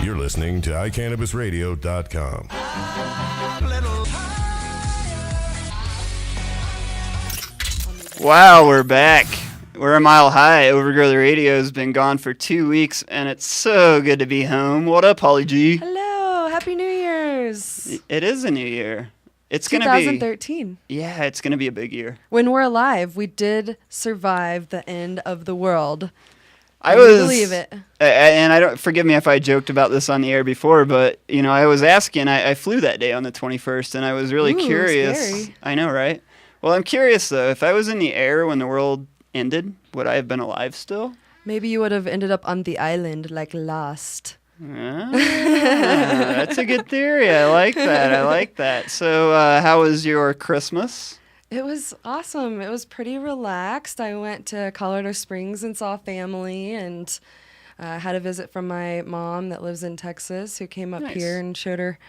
You're listening to iCannabisRadio.com. Wow, we're back. We're a mile high. Overgrow the Radio has been gone for 2 weeks, and it's so good to be home. What up, Holly G? Hello, Happy New Year's. It is a new year. It's going to be 2013. Yeah, it's going to be a big year. When we're alive, we did survive the end of the world. I believe it. And I don't, forgive me if I joked about this on the air before, but you know, I was asking. I flew that day on the 21st, and I was really curious. Scary. I know, right? Well, I'm curious though. If I was in the air when the world ended, would I have been alive still? Maybe you would have ended up on the island like Lost. That's a good theory. I like that. So, how was your Christmas? It was awesome. It was pretty relaxed. I went to Colorado Springs and saw family, and had a visit from my mom that lives in Texas, who came up here and showed her.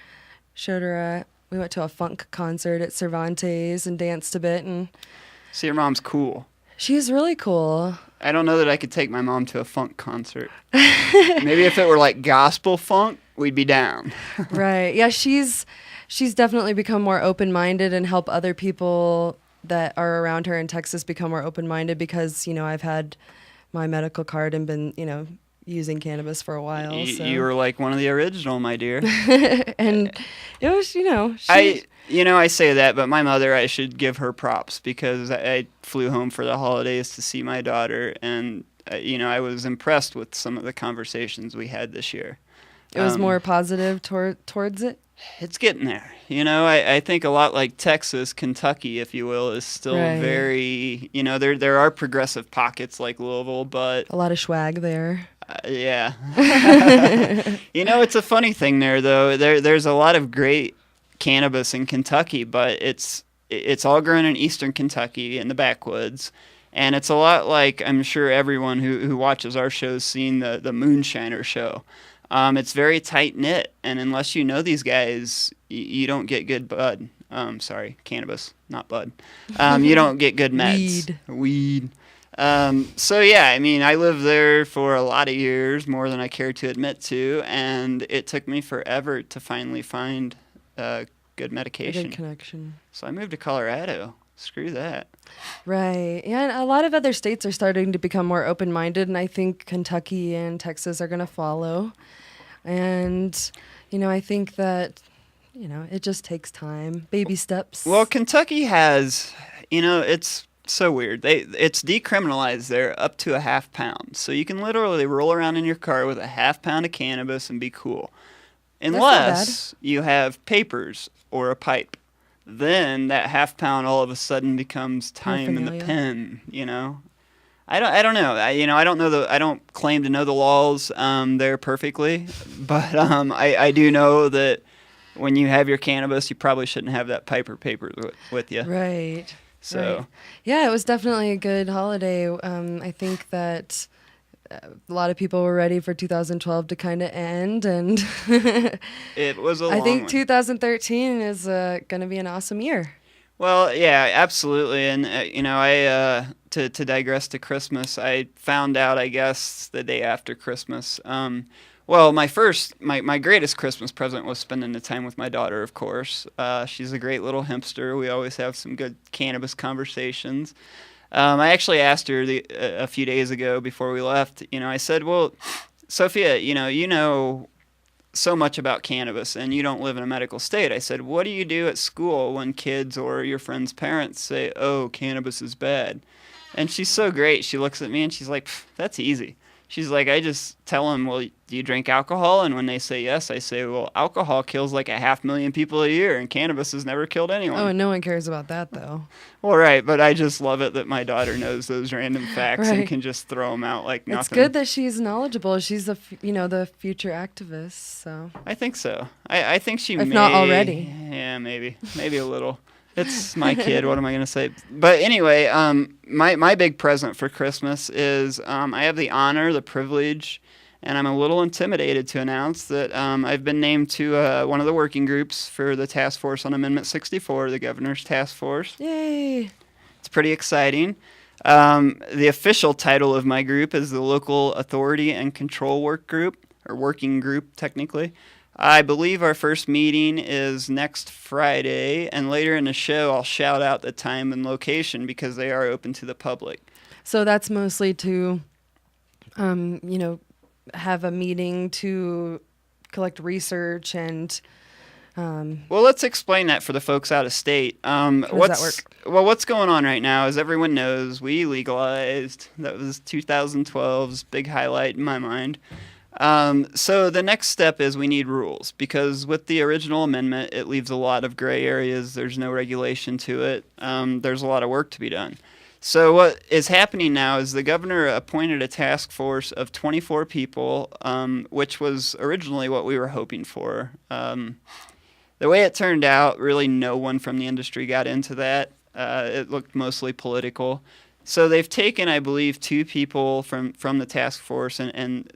We went to a funk concert at Cervantes and danced a bit. And so your mom's cool. She's really cool. I don't know that I could take my mom to a funk concert. Maybe if it were like gospel funk, we'd be down. Right. Yeah, she's definitely become more open-minded and help other people that are around her in Texas become more open-minded because, you know, I've had my medical card and been, you know, using cannabis for a while. You were like one of the original, my dear. And it was, you know... I say that, but my mother, I should give her props because I flew home for the holidays to see my daughter, and, I was impressed with some of the conversations we had this year. It was more positive towards it? It's getting there. I think a lot like Texas, Kentucky, if you will, is still very, there are progressive pockets like Louisville, but... A lot of swag there. Yeah. It's a funny thing there, though. There's a lot of great cannabis in Kentucky, but it's all grown in eastern Kentucky in the backwoods. And it's a lot like, I'm sure everyone who watches our show's seen the Moonshiner show. It's very tight-knit, and unless you know these guys, you don't get good bud. Cannabis, not bud. You don't get good meds. Weed. I lived there for a lot of years, more than I care to admit to, and it took me forever to finally find good medication. A good connection. So I moved to Colorado. Screw that. Right. Yeah, and a lot of other states are starting to become more open-minded, and I think Kentucky and Texas are going to follow. And, I think that, it just takes time. Baby steps. Well, Kentucky has, it's so weird. It's decriminalized there up to a half pound. So you can literally roll around in your car with a half pound of cannabis and be cool. Unless you have papers or a pipe. Then that half pound all of a sudden becomes time in the pen, I don't know. I don't know I don't claim to know the laws there perfectly, but I do know that when you have your cannabis, you probably shouldn't have that pipe or paper with you. Right. So. Right. Yeah, it was definitely a good holiday. I think that a lot of people were ready for 2012 to kind of end, and it was a long I think one. 2013 is going to be an awesome year. Well, yeah, absolutely. And, I to digress to Christmas, I found out, I guess, the day after Christmas. My greatest Christmas present was spending the time with my daughter, of course. She's a great little hipster. We always have some good cannabis conversations. I actually asked her a few days ago before we left, I said, well, Sophia, you know so much about cannabis and you don't live in a medical state. I said, what do you do at school when kids or your friends' parents say, oh, cannabis is bad? And she's so great. She looks at me and she's like, that's easy. She's like, I just tell them, well, do you drink alcohol? And when they say yes, I say, well, alcohol kills like 500,000 people a year, and cannabis has never killed anyone. Oh, and no one cares about that, though. Well, right, but I just love it that my daughter knows those random facts and can just throw them out like nothing. It's good that she's knowledgeable. She's the future activist, so. I think so. I think she if not already. Yeah, maybe a little. It's my kid. What am I going to say? But anyway, my big present for Christmas is I have the honor, the privilege, and I'm a little intimidated to announce that I've been named to one of the working groups for the Task Force on Amendment 64, the Governor's Task Force. Yay! It's pretty exciting. The official title of my group is the Local Authority and Control Work Group, or working group, technically. I believe our first meeting is next Friday, and later in the show, I'll shout out the time and location because they are open to the public. So that's mostly to, have a meeting to collect research and. Well, let's explain that for the folks out of state. How does that work? Well, what's going on right now, as everyone knows, we legalized. That was 2012's big highlight in my mind. So the next step is we need rules, because with the original amendment, it leaves a lot of gray areas. There's no regulation to it. There's a lot of work to be done. So what is happening now is the governor appointed a task force of 24 people, which was originally what we were hoping for. The way it turned out, really no one from the industry got into that. It looked mostly political. So they've taken, I believe, 2 people from the task force and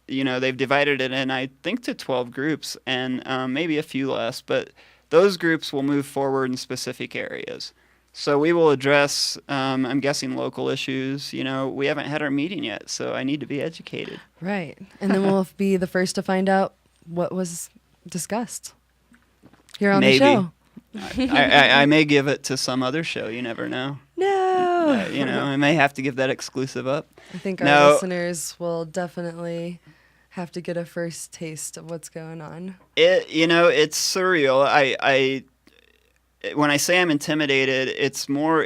they've divided it in, I think, to 12 groups and maybe a few less. But those groups will move forward in specific areas. So we will address, I'm guessing, local issues. We haven't had our meeting yet, so I need to be educated. Right. And then we'll be the first to find out what was discussed here on Maybe. the show. I may give it to some other show. You never know. No. I may have to give that exclusive up. I think our listeners will definitely have to get a first taste of what's going on. It's surreal. When I say I'm intimidated, it's more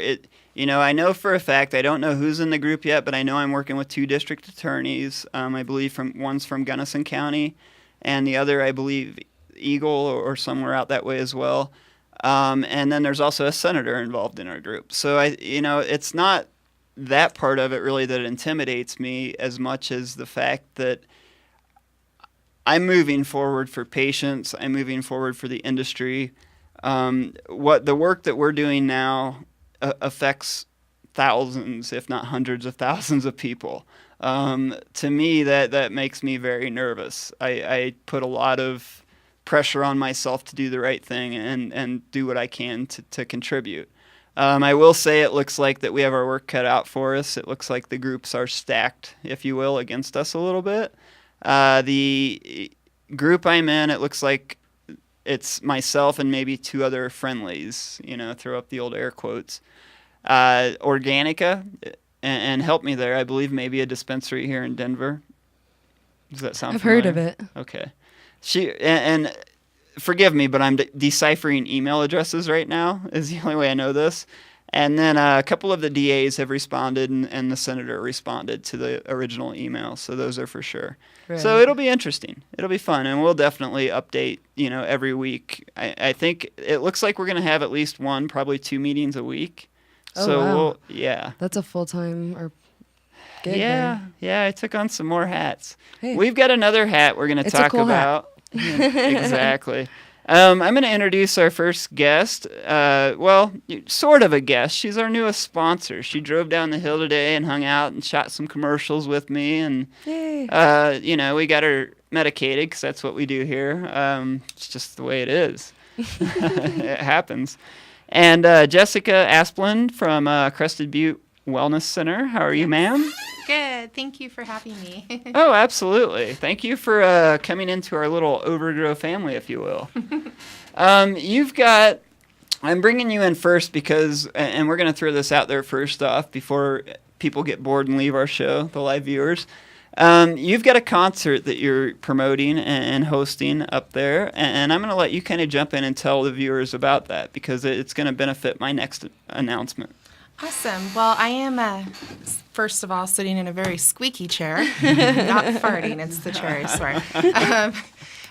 I know for a fact, I don't know who's in the group yet, but I know I'm working with 2 district attorneys. I believe one's from Gunnison County, and the other, I believe, Eagle or somewhere out that way as well. And then there's also a senator involved in our group. So it's not that part of it really that intimidates me as much as the fact that I'm moving forward for patients. I'm moving forward for the industry. What the work that we're doing now affects thousands, if not hundreds of thousands of people. To me, that makes me very nervous. I put a lot of pressure on myself to do the right thing and do what I can to contribute. I will say it looks like that we have our work cut out for us. It looks like the groups are stacked, if you will, against us a little bit. The group I'm in, it looks like it's myself and maybe 2 other friendlies, throw up the old air quotes. Organica, and help me there, I believe maybe a dispensary here in Denver. Does that sound familiar? I've heard of it. Okay. And forgive me, but I'm deciphering email addresses right now is the only way I know this. And then a couple of the DAs have responded, and the senator responded to the original email. So those are for sure. Right. So it'll be interesting. It'll be fun, and we'll definitely update, every week. I think it looks like we're going to have at least 1, probably 2 meetings a week. Oh, so wow. Yeah. That's a full-time or gig. Yeah, I took on some more hats. Hey. We've got another hat we're going to talk about. Yeah, exactly. I'm going to introduce our first guest. Sort of a guest. She's our newest sponsor. She drove down the hill today and hung out and shot some commercials with me. And, we got her medicated because that's what we do here. It's just the way it is. It happens. And Jessica Asplund from Crested Butte Wellness Center. How are you, ma'am? Good. Thank you for having me. Oh, absolutely. Thank you for coming into our little Overgrow family, if you will. I'm bringing you in first because, and we're going to throw this out there first off before people get bored and leave our show, the live viewers. You've got a concert that you're promoting and hosting up there, and I'm going to let you kind of jump in and tell the viewers about that because it's going to benefit my next announcement. Awesome. Well, I am, first of all, sitting in a very squeaky chair. Not farting, it's the chair, I swear.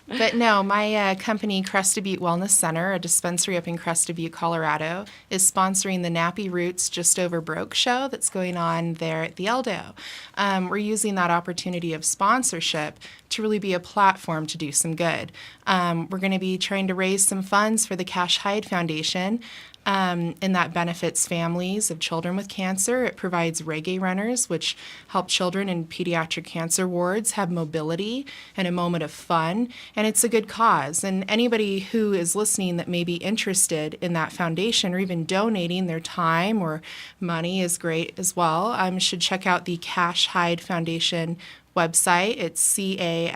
But no, my company, Crested Butte Wellness Center, a dispensary up in Crested Butte, Colorado, is sponsoring the Nappy Roots Just Over Broke show that's going on there at the Eldo. We're using that opportunity of sponsorship to really be a platform to do some good. We're going to be trying to raise some funds for the Cash Hyde Foundation. And that benefits families of children with cancer. It provides reggae runners, which help children in pediatric cancer wards have mobility and a moment of fun. And it's a good cause. And anybody who is listening that may be interested in that foundation or even donating their time or money is great as well, should check out the Cash Hyde Foundation website. It's CASHHYDE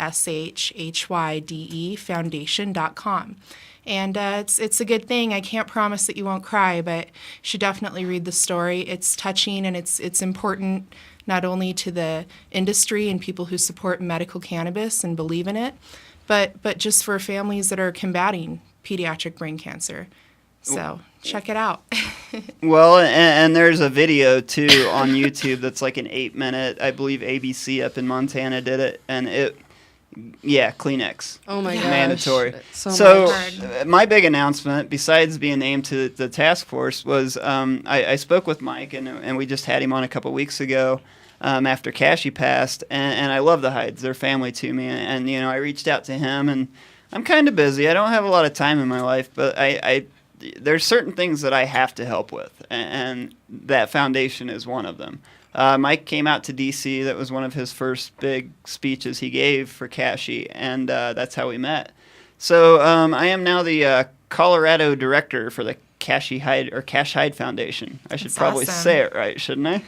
Foundation.com. And it's a good thing. I can't promise that you won't cry, but you should definitely read the story. It's touching, and it's important not only to the industry and people who support medical cannabis and believe in it, but just for families that are combating pediatric brain cancer. So check it out. Well, and there's a video too on YouTube that's like an 8-minute. I believe ABC up in Montana did it, and Kleenex. Oh my gosh. Mandatory. So my big announcement, besides being named to the task force, was I spoke with Mike, and we just had him on a couple weeks ago after Cashy passed, and I love the Hydes. They're family to me, and I reached out to him, and I'm kind of busy. I don't have a lot of time in my life, but there's certain things that I have to help with, and that foundation is one of them. Mike came out to D.C. That was one of his first big speeches he gave for Cashy, and that's how we met. So I am now the Colorado director for the Cash Hyde Foundation. I should probably say it right, shouldn't I?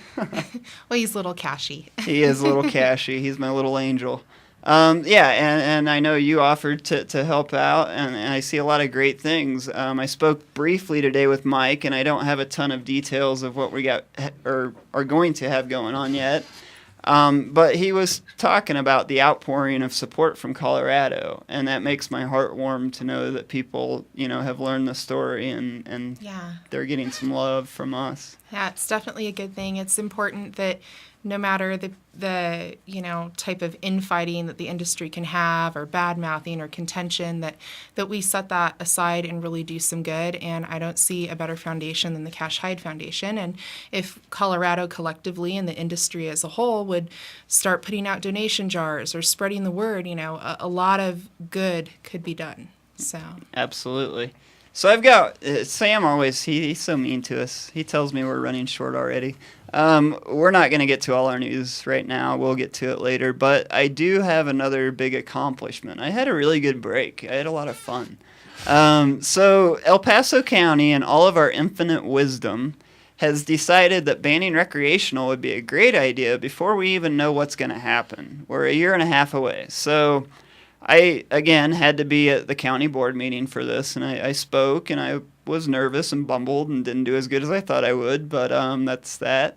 Well, he's little Cashy. He is little Cashy. He's my little angel. And I know you offered to help out, and I see a lot of great things. I spoke briefly today with Mike, and I don't have a ton of details of what we got or are going to have going on yet. But he was talking about the outpouring of support from Colorado, and that makes my heart warm to know that people, have learned the story and they're getting some love from us. Yeah, it's definitely a good thing. It's important that no matter the type of infighting that the industry can have, or bad mouthing or contention, that we set that aside and really do some good. And I don't see a better foundation than the Cash Hyde Foundation. And if Colorado collectively and the industry as a whole would start putting out donation jars or spreading the word, a lot of good could be done. So absolutely. So I've got Sam. Always he's so mean to us. He tells me we're running short already. We're not going to get to all our news right now. We'll get to it later. But I do have another big accomplishment. I had a really good break. I had a lot of fun. So El Paso County, in all of our infinite wisdom, has decided that banning recreational would be a great idea before we even know what's going to happen. We're a year and a half away. So I, again, had to be at the county board meeting for this, and I spoke, and I was nervous and bumbled and didn't do as good as I thought I would, but that's that.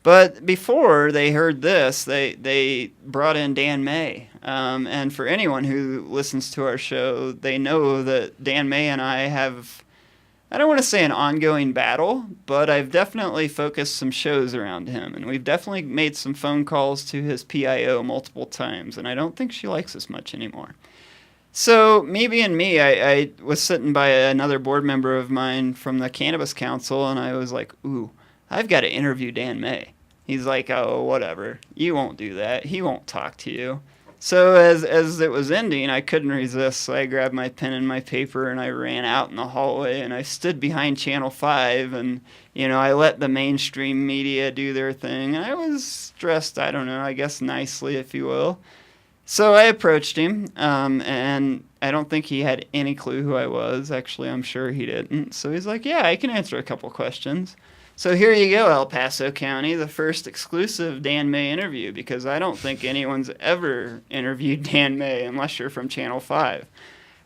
But before they heard this, they brought in Dan May. And for anyone who listens to our show, they know that Dan May and I have, I don't want to say an ongoing battle, but I've definitely focused some shows around him. And we've definitely made some phone calls to his PIO multiple times, and I don't think she likes us much anymore. So me being me, I was sitting by another board member of mine from the Cannabis Council, and I was like, ooh, I've got to interview Dan May. He's like, oh, whatever. You won't do that. He won't talk to you. So as it was ending, I couldn't resist, so I grabbed my pen and my paper, and I ran out in the hallway, and I stood behind Channel 5, and, I let the mainstream media do their thing, and I was dressed, I don't know, I guess nicely, if you will. So I approached him, and I don't think he had any clue who I was. Actually, I'm sure he didn't. So he's like, yeah, I can answer a couple questions. So here you go, El Paso County, the first exclusive Dan May interview, because I don't think anyone's ever interviewed Dan May unless you're from Channel 5.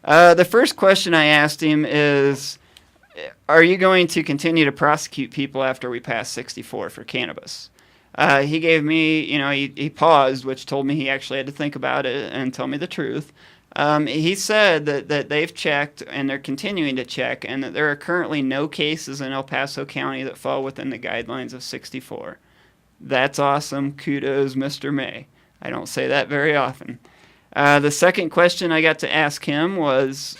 The first question I asked him is, are you going to continue to prosecute people after we pass 64 for cannabis? He gave me, he paused, which told me he actually had to think about it and tell me the truth. He said that they've checked and they're continuing to check, and that there are currently no cases in El Paso County that fall within the guidelines of 64. That's awesome. Kudos, Mr. May. I don't say that very often. The second question I got to ask him was,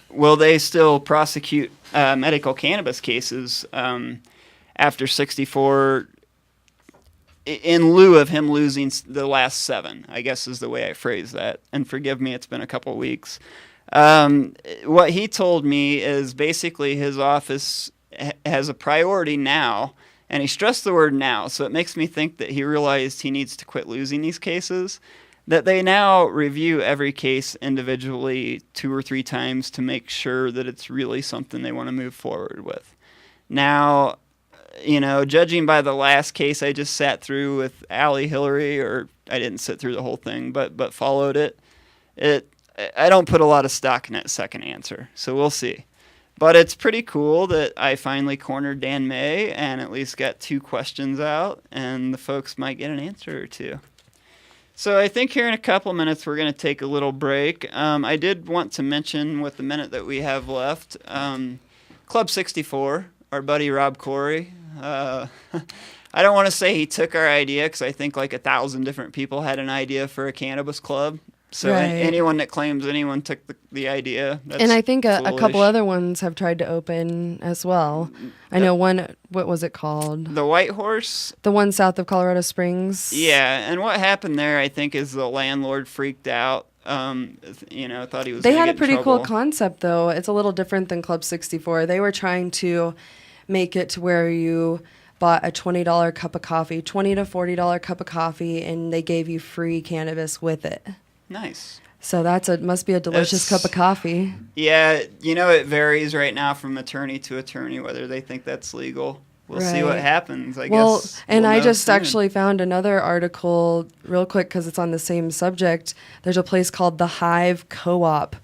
will they still prosecute medical cannabis cases after 64 in lieu of him losing the last 7, I guess is the way I phrase that. And forgive me, it's been a couple weeks. What he told me is basically his office has a priority now, and he stressed the word now, so it makes me think that he realized he needs to quit losing these cases, that they now review every case individually 2 or 3 times to make sure that it's really something they want to move forward with. Now, judging by the last case I just sat through with Allie Hillary, or I didn't sit through the whole thing, but followed it. I don't put a lot of stock in that second answer, so we'll see. But it's pretty cool that I finally cornered Dan May and at least got 2 questions out, and the folks might get an answer or 2. So I think here in a couple minutes we're going to take a little break. I did want to mention with the minute that we have left, Club 64, our buddy Rob Corey. I don't want to say he took our idea because I think like 1,000 different people had an idea for a cannabis club. So Right. anyone that claims anyone took the idea, that's And I think a couple foolish. other ones have tried to open as well. I know one, what was it called? The White Horse. The one south of Colorado Springs. Yeah, and what happened there, I think, is the landlord freaked out. Thought he was. They gonna had get a in pretty cool trouble. concept, though. It's a little different than Club 64. They were trying to make it to where you bought a $20 cup of coffee, $20 to $40 cup of coffee, and they gave you free cannabis with it. Nice. So must be a delicious That's- cup of coffee. Yeah, it varies right now from attorney to attorney whether they think that's legal. We'll see what Right. happens. I Well, guess. and we'll I know just soon. actually found another article real quick because it's on the same subject. There's a place called the Hive Co-op,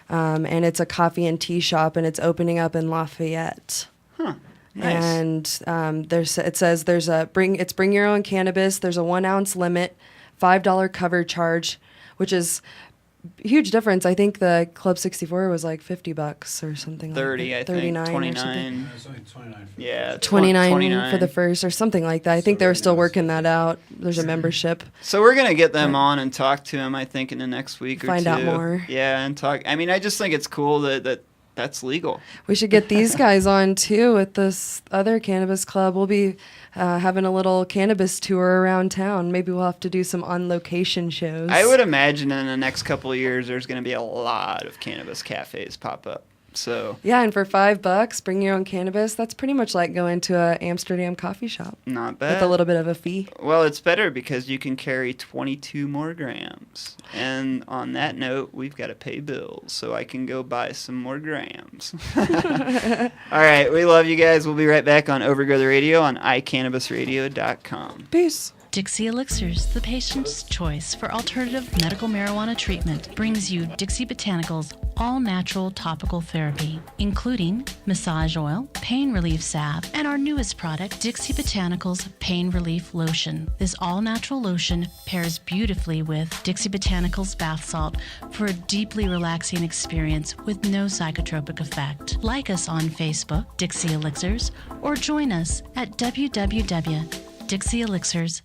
and it's a coffee and tea shop, and it's opening up in Lafayette. Huh. Nice. And it says there's bring your own cannabis. There's a 1 ounce limit, $5 cover charge, which is a huge difference. I think the Club 64 was like $50 or something. 30, like I that. think. 39 or something. 29. It's only 29. Yeah. 29 for the first or something like that. I think they were still right now it's working that out. There's a membership. So we're gonna get them on and talk to him. I think in the next week or Find 2. out more. Yeah, and talk. I mean, I just think it's cool that that's legal. We should get these guys on too with this other cannabis club. We'll be having a little cannabis tour around town. Maybe we'll have to do some on-location shows. I would imagine in the next couple of years there's gonna be a lot of cannabis cafes pop up. So Yeah, and for $5, bring your own cannabis. That's pretty much like going to a Amsterdam coffee shop not bad. with a little bit of a fee. Well, it's better because you can carry 22 more grams. And on that note, we've got to pay bills, so I can go buy some more grams. All right, we love you guys. We'll be right back on Overgrow the Radio on iCannabisRadio.com. Peace. Dixie Elixirs, the patient's choice for alternative medical marijuana treatment, brings you Dixie Botanicals all-natural topical therapy, including massage oil, pain relief salve, and our newest product, Dixie Botanicals Pain Relief Lotion. This all-natural lotion pairs beautifully with Dixie Botanicals bath salt for a deeply relaxing experience with no psychotropic effect. Like us on Facebook, Dixie Elixirs, or join us at www.dixieelixirs.com.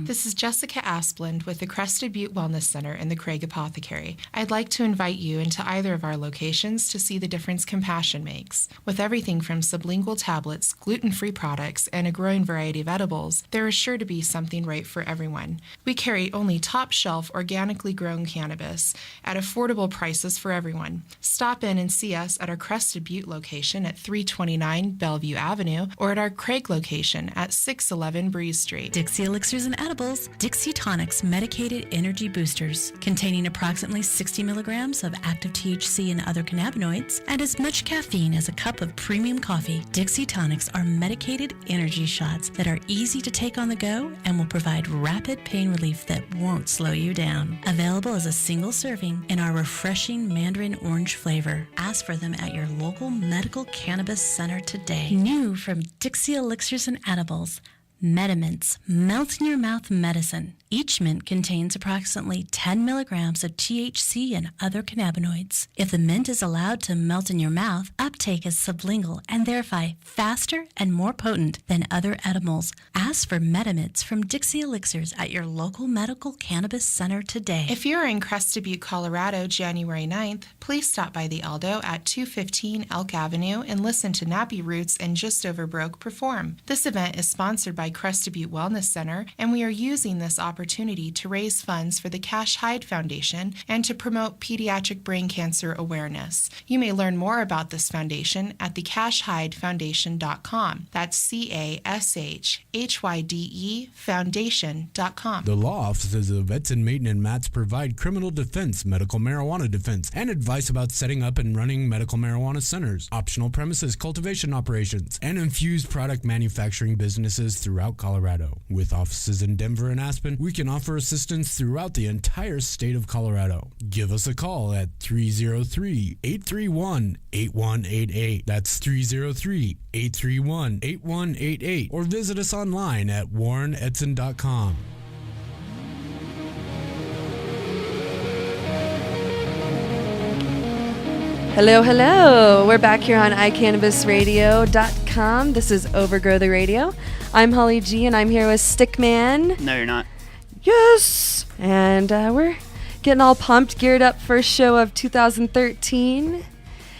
This is Jessica Asplund with the Crested Butte Wellness Center in the Craig Apothecary. I'd like to invite you into either of our locations to see the difference compassion makes. With everything from sublingual tablets, gluten-free products, and a growing variety of edibles, there is sure to be something right for everyone. We carry only top-shelf, organically grown cannabis at affordable prices for everyone. Stop in and see us at our Crested Butte location at 329 Bellevue Avenue or at our Craig location at 611 Breeze Street. Dixie Elixirs and Edibles, Dixie Tonics Medicated Energy Boosters, containing approximately 60 milligrams of active THC and other cannabinoids, and as much caffeine as a cup of premium coffee. Dixie Tonics are medicated energy shots that are easy to take on the go and will provide rapid pain relief that won't slow you down. Available as a single serving in our refreshing mandarin orange flavor. Ask for them at your local medical cannabis center today. New from Dixie Elixirs and Edibles, Medimints, melt-in-your-mouth medicine. Each mint contains approximately 10 milligrams of THC and other cannabinoids. If the mint is allowed to melt in your mouth, uptake is sublingual and thereby faster and more potent than other edibles. Ask for Medimints from Dixie Elixirs at your local medical cannabis center today. If you're in Crested Butte, Colorado, January 9th, please stop by the Aldo at 215 Elk Avenue and listen to Nappy Roots and Just Over Broke perform. This event is sponsored by Crested Butte Wellness Center, and we are using this opportunity opportunity to raise funds for the Cash Hyde Foundation and to promote pediatric brain cancer awareness. You may learn more about this foundation at thecashhydefoundation.com. That's CASHHYDE Foundation.com. The law offices of Edson, Maiden, and Matz provide criminal defense, medical marijuana defense, and advice about setting up and running medical marijuana centers, optional premises cultivation operations, and infused product manufacturing businesses throughout Colorado. With offices in Denver and Aspen, we can offer assistance throughout the entire state of Colorado. Give us a call at 303-831-8188. That's 303-831-8188. Or visit us online at warrenedson.com. Hello, hello. We're back here on iCannabisRadio.com. This is Overgrow the Radio. I'm Holly G, and I'm here with Stickman. No, you're not. Yes! And we're getting all pumped, geared up for a show of 2013.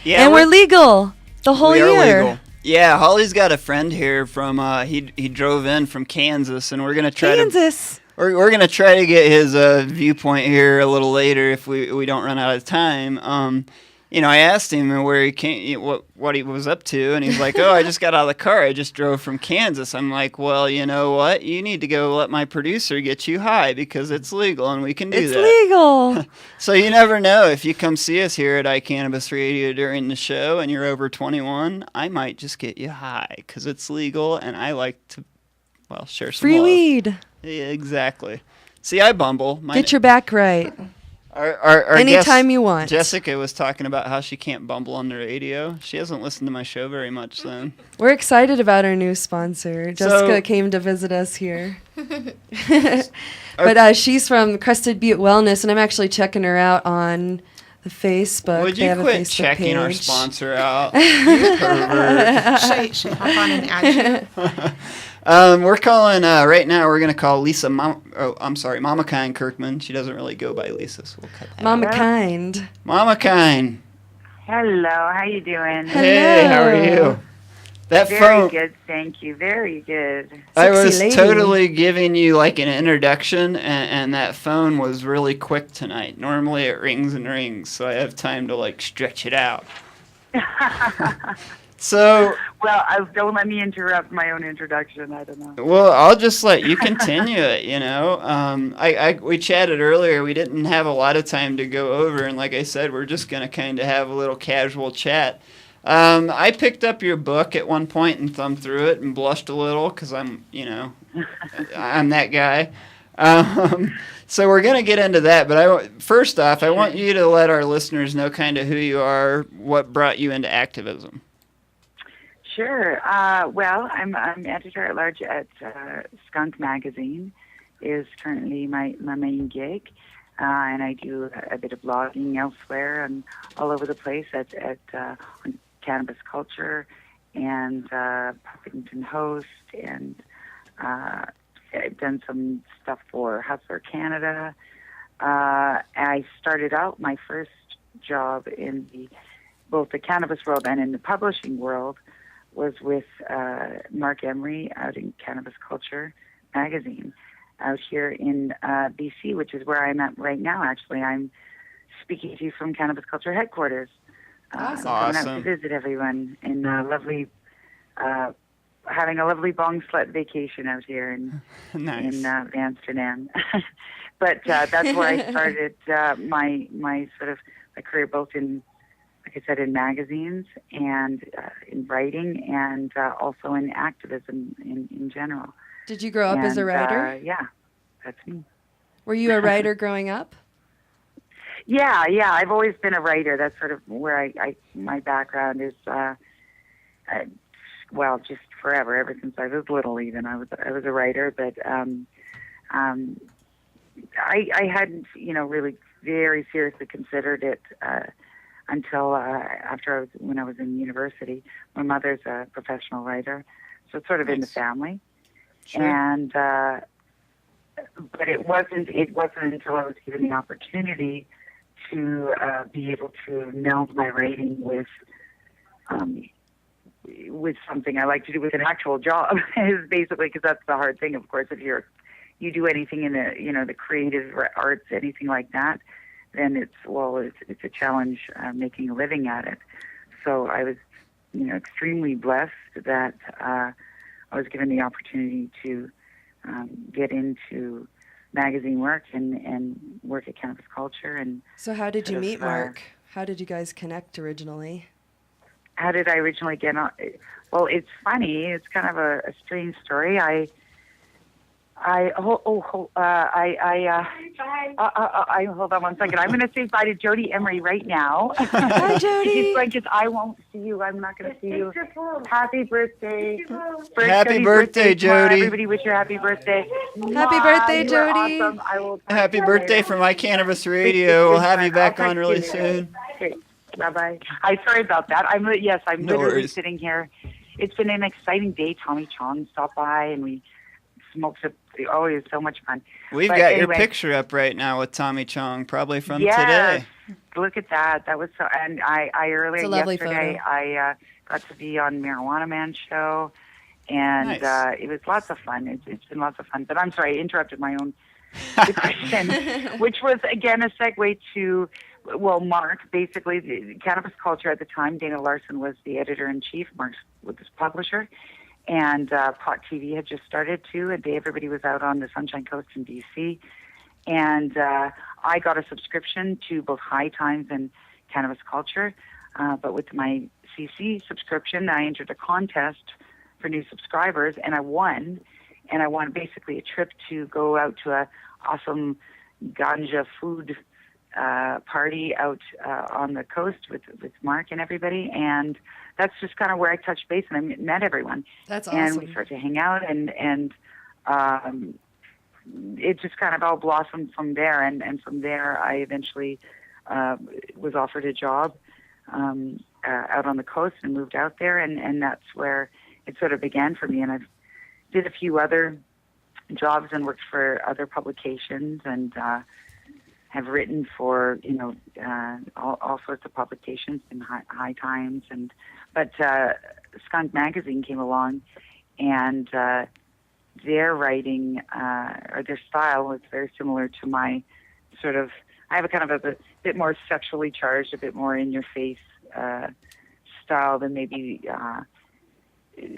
Yeah, and we're legal the whole year. Legal. Yeah, Holly's got a friend here from, he drove in from Kansas, and we're going to try Kansas. We're going to try to get his viewpoint here a little later if we don't run out of time. I asked him where he came, what he was up to, and he's like, "Oh, I just got out of the car. I just drove from Kansas." I'm like, "Well, you know what? You need to go let my producer get you high because it's legal and we can do that." It's legal. So you never know. If you come see us here at iCannabis Radio during the show and you're over 21, I might just get you high because it's legal and I like to, share some Free love. weed. Yeah, exactly. See, I bumble. Get your back right. Our Anytime guest, you want. Jessica was talking about how she can't bumble on the radio. She hasn't listened to my show very much then. We're excited about our new sponsor. Jessica came to visit us here. But she's from Crested Butte Wellness, and I'm actually checking her out on the Facebook. Would they you have a quit Facebook checking page. our sponsor out? You pervert. Should I hop on and add you? We're calling, right now, we're going to call Lisa, Mama Kind Kirkman. She doesn't really go by Lisa, so we'll cut that Mama out. Kind. Mama Kind. Hello, how you doing? Hey, how are you? That Very phone. good, thank you. Very good. I was Sexy lady. totally giving you like an introduction, and that phone was really quick tonight. Normally it rings and rings, so I have time to like stretch it out. So, well, don't let me interrupt my own introduction. I don't know. well, I'll just let you continue it. We chatted earlier. We didn't have a lot of time to go over, and like I said, we're just gonna kind of have a little casual chat. I picked up your book at one point and thumbed through it and blushed a little because I'm that guy. So we're going to get into that, but first off, I want you to let our listeners know kind of who you are, what brought you into activism. Sure. Well, I'm editor-at-large at Skunk Magazine, is currently my main gig, and I do a bit of blogging elsewhere and all over the place at on cannabis culture and Puffington Host, and I've done some stuff for Hustler Canada. I started out my first job in both the cannabis world and in the publishing world was with Mark Emery out in Cannabis Culture magazine out here in BC, which is where I'm at right now. Actually, I'm speaking to you from Cannabis Culture headquarters. Awesome. Coming out to visit everyone in lovely, having a lovely bong slut vacation out here in Nice. in Amsterdam. But that's where I started my sort of my career, both in, like I said, in magazines and in writing, and also in activism in general. Did you grow up as a writer? Yeah, that's me. Were you a writer growing up? Yeah. I've always been a writer. That's sort of where I my background is. Well, just forever, ever since I was little. Even I was a writer, but I hadn't, really very seriously considered it until after when I was in university. My mother's a professional writer, so it's sort of in the family. Sure. And but it wasn't until I was given the opportunity to be able to meld my writing with something I like to do with an actual job. Is basically, because that's the hard thing, of course, if you're you do anything in the creative arts, anything like that, then it's a challenge making a living at it. So I was, extremely blessed that I was given the opportunity to get into magazine work and work at Cannabis Culture. And so how did you meet Mark? How did you guys connect originally? How did I originally get on? Well, it's funny. It's kind of a strange story. Hold on one second. I'm going to say bye to Jody Emery right now. Hi, Jody. It's like, I won't see you. I'm not going to see you. Happy birthday. Happy birthday, Jody. Everybody wish you a happy birthday. Happy birthday, You are Jody. awesome. I will Happy birthday from My Cannabis Radio. We'll have you back on really soon. Okay. Bye-bye. I'm sorry about that. I'm literally worries. sitting here. It's been an exciting day. Tommy Chong stopped by and we smoked it. Oh, it was so much fun. We've got your picture up right now with Tommy Chong, probably from today. Look at that. That was so. And I earlier It's a lovely yesterday photo. I got to be on Marijuana Man show, and Nice. it was lots of fun. It's been lots of fun. But I'm sorry, I interrupted my own question, which was again a segue to. Well, Mark, basically, the Cannabis Culture at the time, Dana Larson was the editor-in-chief, Mark was his publisher, and Pot TV had just started too. A day everybody was out on the Sunshine Coast in D.C., and I got a subscription to both High Times and Cannabis Culture, but with my CC subscription, I entered a contest for new subscribers, and I won basically a trip to go out to a awesome ganja food party out on the coast with Mark and everybody, and that's just kind of where I touched base and I met everyone. That's awesome. And we started to hang out, and it just kind of all blossomed from there. And from there, I eventually was offered a job out on the coast and moved out there, and that's where it sort of began for me. And I did a few other jobs and worked for other publications and have written for all sorts of publications in High Times, but Skunk Magazine came along, and their writing or their style was very similar to my sort of. I have a kind of a bit more sexually charged, a bit more in your face style than maybe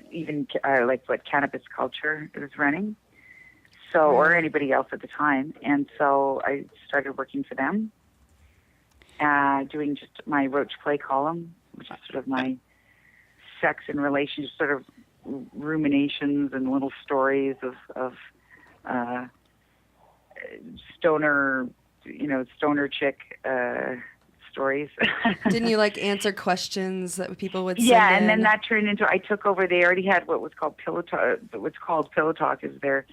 even like what Cannabis Culture was running. So, or anybody else at the time. And so I started working for them, doing just my Roach Play column, which is sort of my sex and relationship sort of ruminations and little stories of stoner chick stories. Didn't you answer questions that people would send Yeah, and in? then that turned into, I took over, they already had what was called Pillow Talk. What's called Pillow Talk is their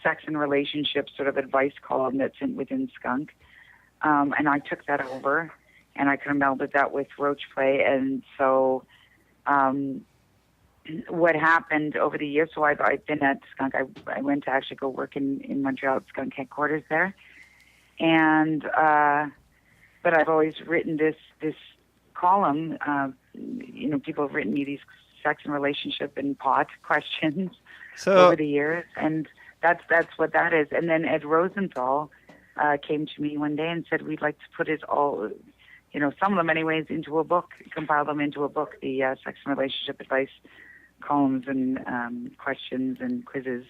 sex and relationship sort of advice column that's within Skunk. And I took that over, and I kind of melded that with Roach Play. And so what happened over the years, so I've been at Skunk. I went to actually go work in Montreal at Skunk headquarters there. And but I've always written this column. People have written me these sex and relationship and pot questions over the years, and that's what that is. And then Ed Rosenthal came to me one day and said, we'd like to put it all, some of them anyways, into a book, compile them into a book, the sex and relationship advice columns and questions and quizzes.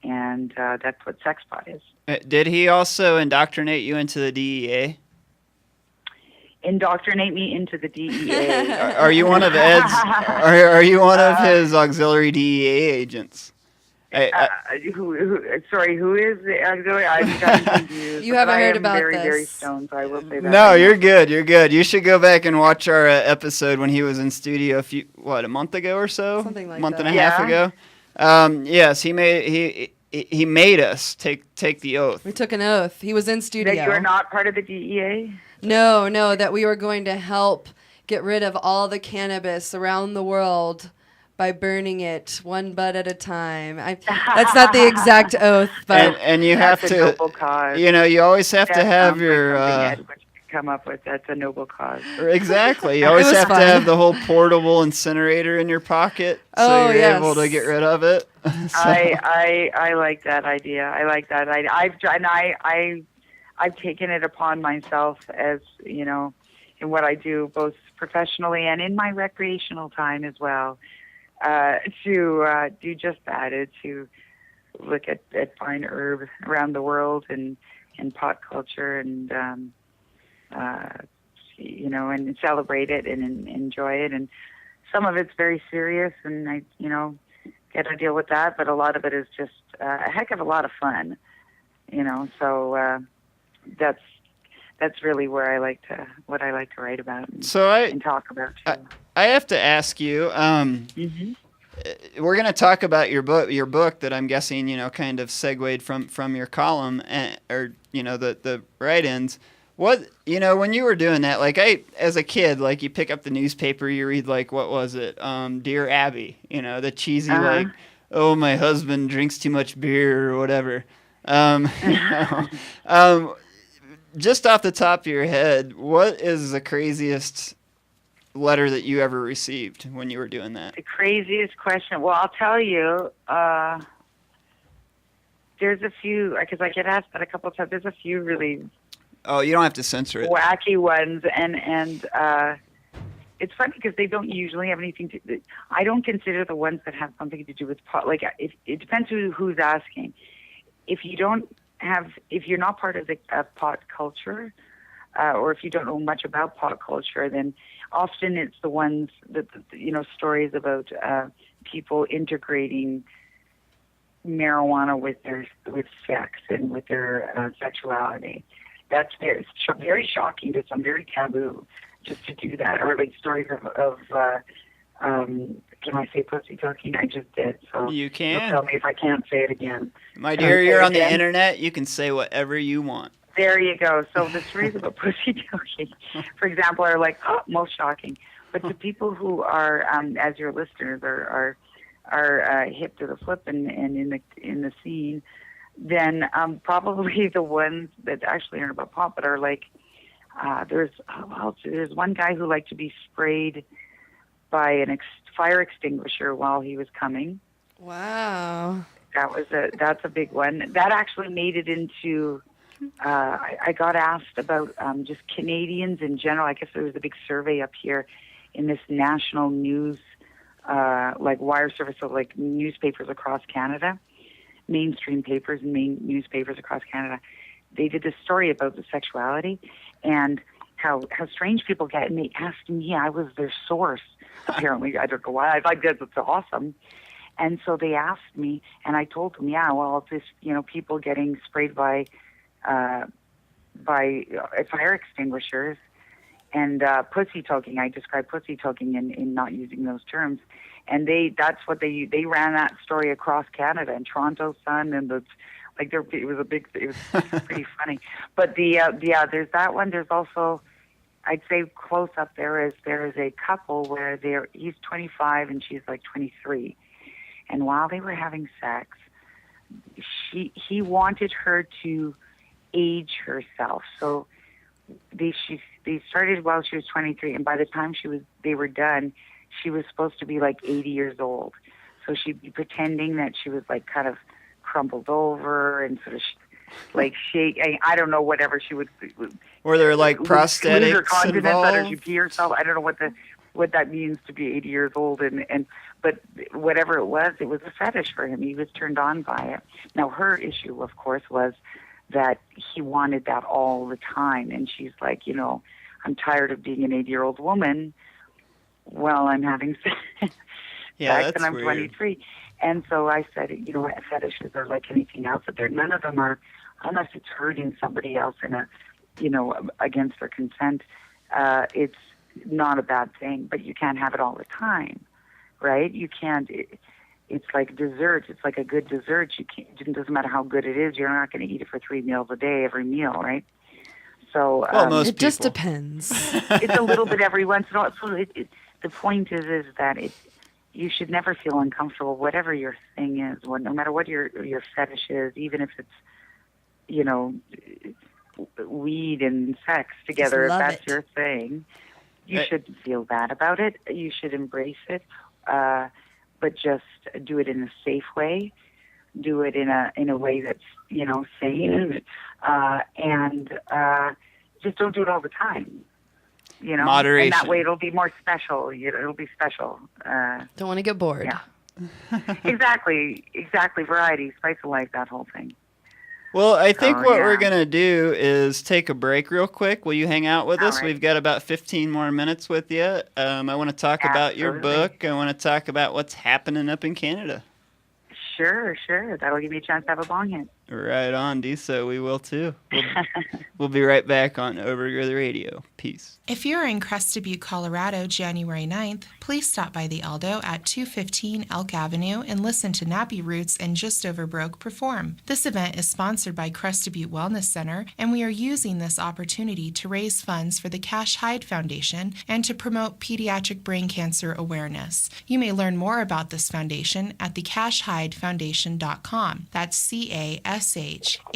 And that's what Sexpot is. Did he also indoctrinate you into the DEA? Indoctrinate me into the DEA. Are you one of Ed's? Are you one of his auxiliary DEA agents? Who is the auxiliary? I'm confused. You haven't heard about this. I am very, very this. stoned, so I will say that. No, you're good. You're good. You should go back and watch our episode when he was in studio a month ago or so? Something like month that. and a half ago. Yes, he made us take the oath. We took an oath. He was in studio. That you are not part of the DEA? No, that we were going to help get rid of all the cannabis around the world by burning it one bud at a time. That's not the exact oath, but and you have That's a to, noble cause. you always have to That have sounds your. like something Ed would come up with. That's a noble cause. Exactly. You always was have fun. to have the whole portable incinerator in your pocket, so Oh, you're yes. able to get rid of it. I like that idea. I like that. I've taken it upon myself, as you know, in what I do, both professionally and in my recreational time as well, to do just that. To look at fine herb around the world and pot culture, and you know, and celebrate it and enjoy it. And some of it's very serious, and I, you know, get to deal with that. But a lot of it is just a heck of a lot of fun, you know. So that's really where what I like to write about and talk about too. I have to ask you. We're going to talk about your book that I'm guessing, you know, kind of segued from your column, or, you know, the write-ins. What, you know, when you were doing that, like as a kid, like you pick up the newspaper, you read like, what was it? Dear Abby, you know, the cheesy, like, oh, my husband drinks too much beer or whatever. You know, just off the top of your head, what is the craziest letter that you ever received when you were doing that? The craziest question. Well, I'll tell you, there's a few, because I get asked that a couple of times. There's a few really you don't have to censor it. Wacky ones, and it's funny because they don't usually have anything to. I don't consider the ones that have something to do with pot. Like, it depends who's asking. If you're not part of the pot culture, or if you don't know much about pot culture, then often it's the ones that, you know, stories about people integrating marijuana with sex and with their sexuality. That's very shocking to some, very taboo, just to do that. Or like stories of can I say pussy talking? I just did. So you can. Tell me if I can't say it again. My dear, you're on the internet. You can say whatever you want. There you go. So the stories about pussy talking, for example, are like most shocking. But to people who are, as your listeners, are hip to the flip and in the scene, then probably the ones that actually aren't about pot, but are like, there's one guy who liked to be sprayed by a fire extinguisher while he was coming. Wow. That's a big one. That actually made it into. I got asked about just Canadians in general. I guess there was a big survey up here in this national news, like wire service of like newspapers across Canada, mainstream papers and main newspapers across Canada. They did this story about the sexuality and how strange people get, and they asked me. I was their source. Apparently, I don't know why. I like that. It's awesome. And so they asked me, and I told them, yeah, well, it's just, you know, people getting sprayed by fire extinguishers and pussy toking. I described pussy toking in not using those terms, and they ran that story across Canada and Toronto Sun, and it was pretty funny. But there's that one. There's also, I'd say close up there is a couple where he's 25 and she's like 23, and while they were having sex, he wanted her to age herself. So they started while she was 23, and by the time they were done, she was supposed to be like 80 years old. So she'd be pretending that she was like kind of crumpled over and sort of like shake. I don't know, whatever she would. Were there like prosthetics her continence involved? Or she pee herself. I don't know what that means to be 80 years old, but whatever it was a fetish for him. He was turned on by it. Now her issue, of course, was that he wanted that all the time, and she's like, you know, I'm tired of being an 80-year-old woman while I'm having sex. Yeah, that's and I'm weird. 23. And so I said, you know, fetishes are like anything else. But none of them are, unless it's hurting somebody else against their consent. It's not a bad thing, but you can't have it all the time, right? You can't. It's like dessert. It's like a good dessert. It doesn't matter how good it is. You're not going to eat it for 3 meals a day, every meal, right? So it just depends. It's a little bit every once in a while. So the point is that you should never feel uncomfortable, whatever your thing is, no matter what your fetish is, even if it's, you know, weed and sex together, if love that's it. your thing, you shouldn't feel bad about it. You should embrace it, but just do it in a safe way. Do it in a way that's sane, and just don't do it all the time. Moderation. And that way it'll be more special. It'll be special. Don't want to get bored. Yeah. Exactly. Variety, spice of life, that whole thing. Well, I think what we're going to do is take a break real quick. Will you hang out with us? right. We've got about 15 more minutes with you. I want to talk about your Absolutely. book. I want to talk about what's happening up in Canada. Sure. That'll give me a chance to have a bong hit. Right on, Dee. So we will too. We'll be right back on Overgrow the Radio. Peace. If you're in Crested Butte, Colorado, January 9th, please stop by the Aldo at 215 Elk Avenue and listen to Nappy Roots and Just Over Broke perform. This event is sponsored by Crested Butte Wellness Center, and we are using this opportunity to raise funds for the Cash Hyde Foundation and to promote pediatric brain cancer awareness. You may learn more about this foundation at thecashhydefoundation.com. That's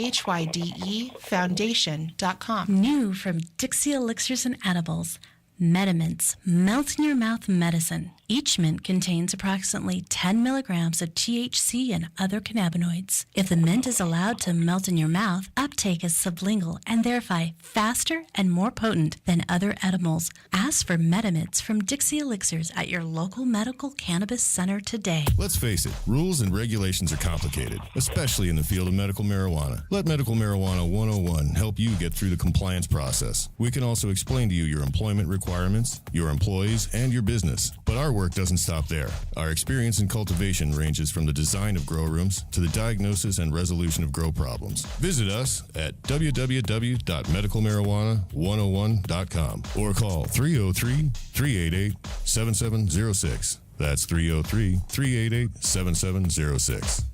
CASHHYDE Foundation.com. New from Dixie Elixirs and Edibles, Metamint's melt-in-your-mouth medicine. Each mint contains approximately 10 milligrams of THC and other cannabinoids. If the mint is allowed to melt in your mouth, uptake is sublingual and therefore faster and more potent than other edibles. Ask for Metamints from Dixie Elixirs at your local medical cannabis center today. Let's face it, rules and regulations are complicated, especially in the field of medical marijuana. Let Medical Marijuana 101 help you get through the compliance process. We can also explain to you your employment requirements, your employees, and your business. But our work doesn't stop there. Our experience in cultivation ranges from the design of grow rooms to the diagnosis and resolution of grow problems. Visit us at www.medicalmarijuana101.com or call 303-388-7706. That's 303-388-7706.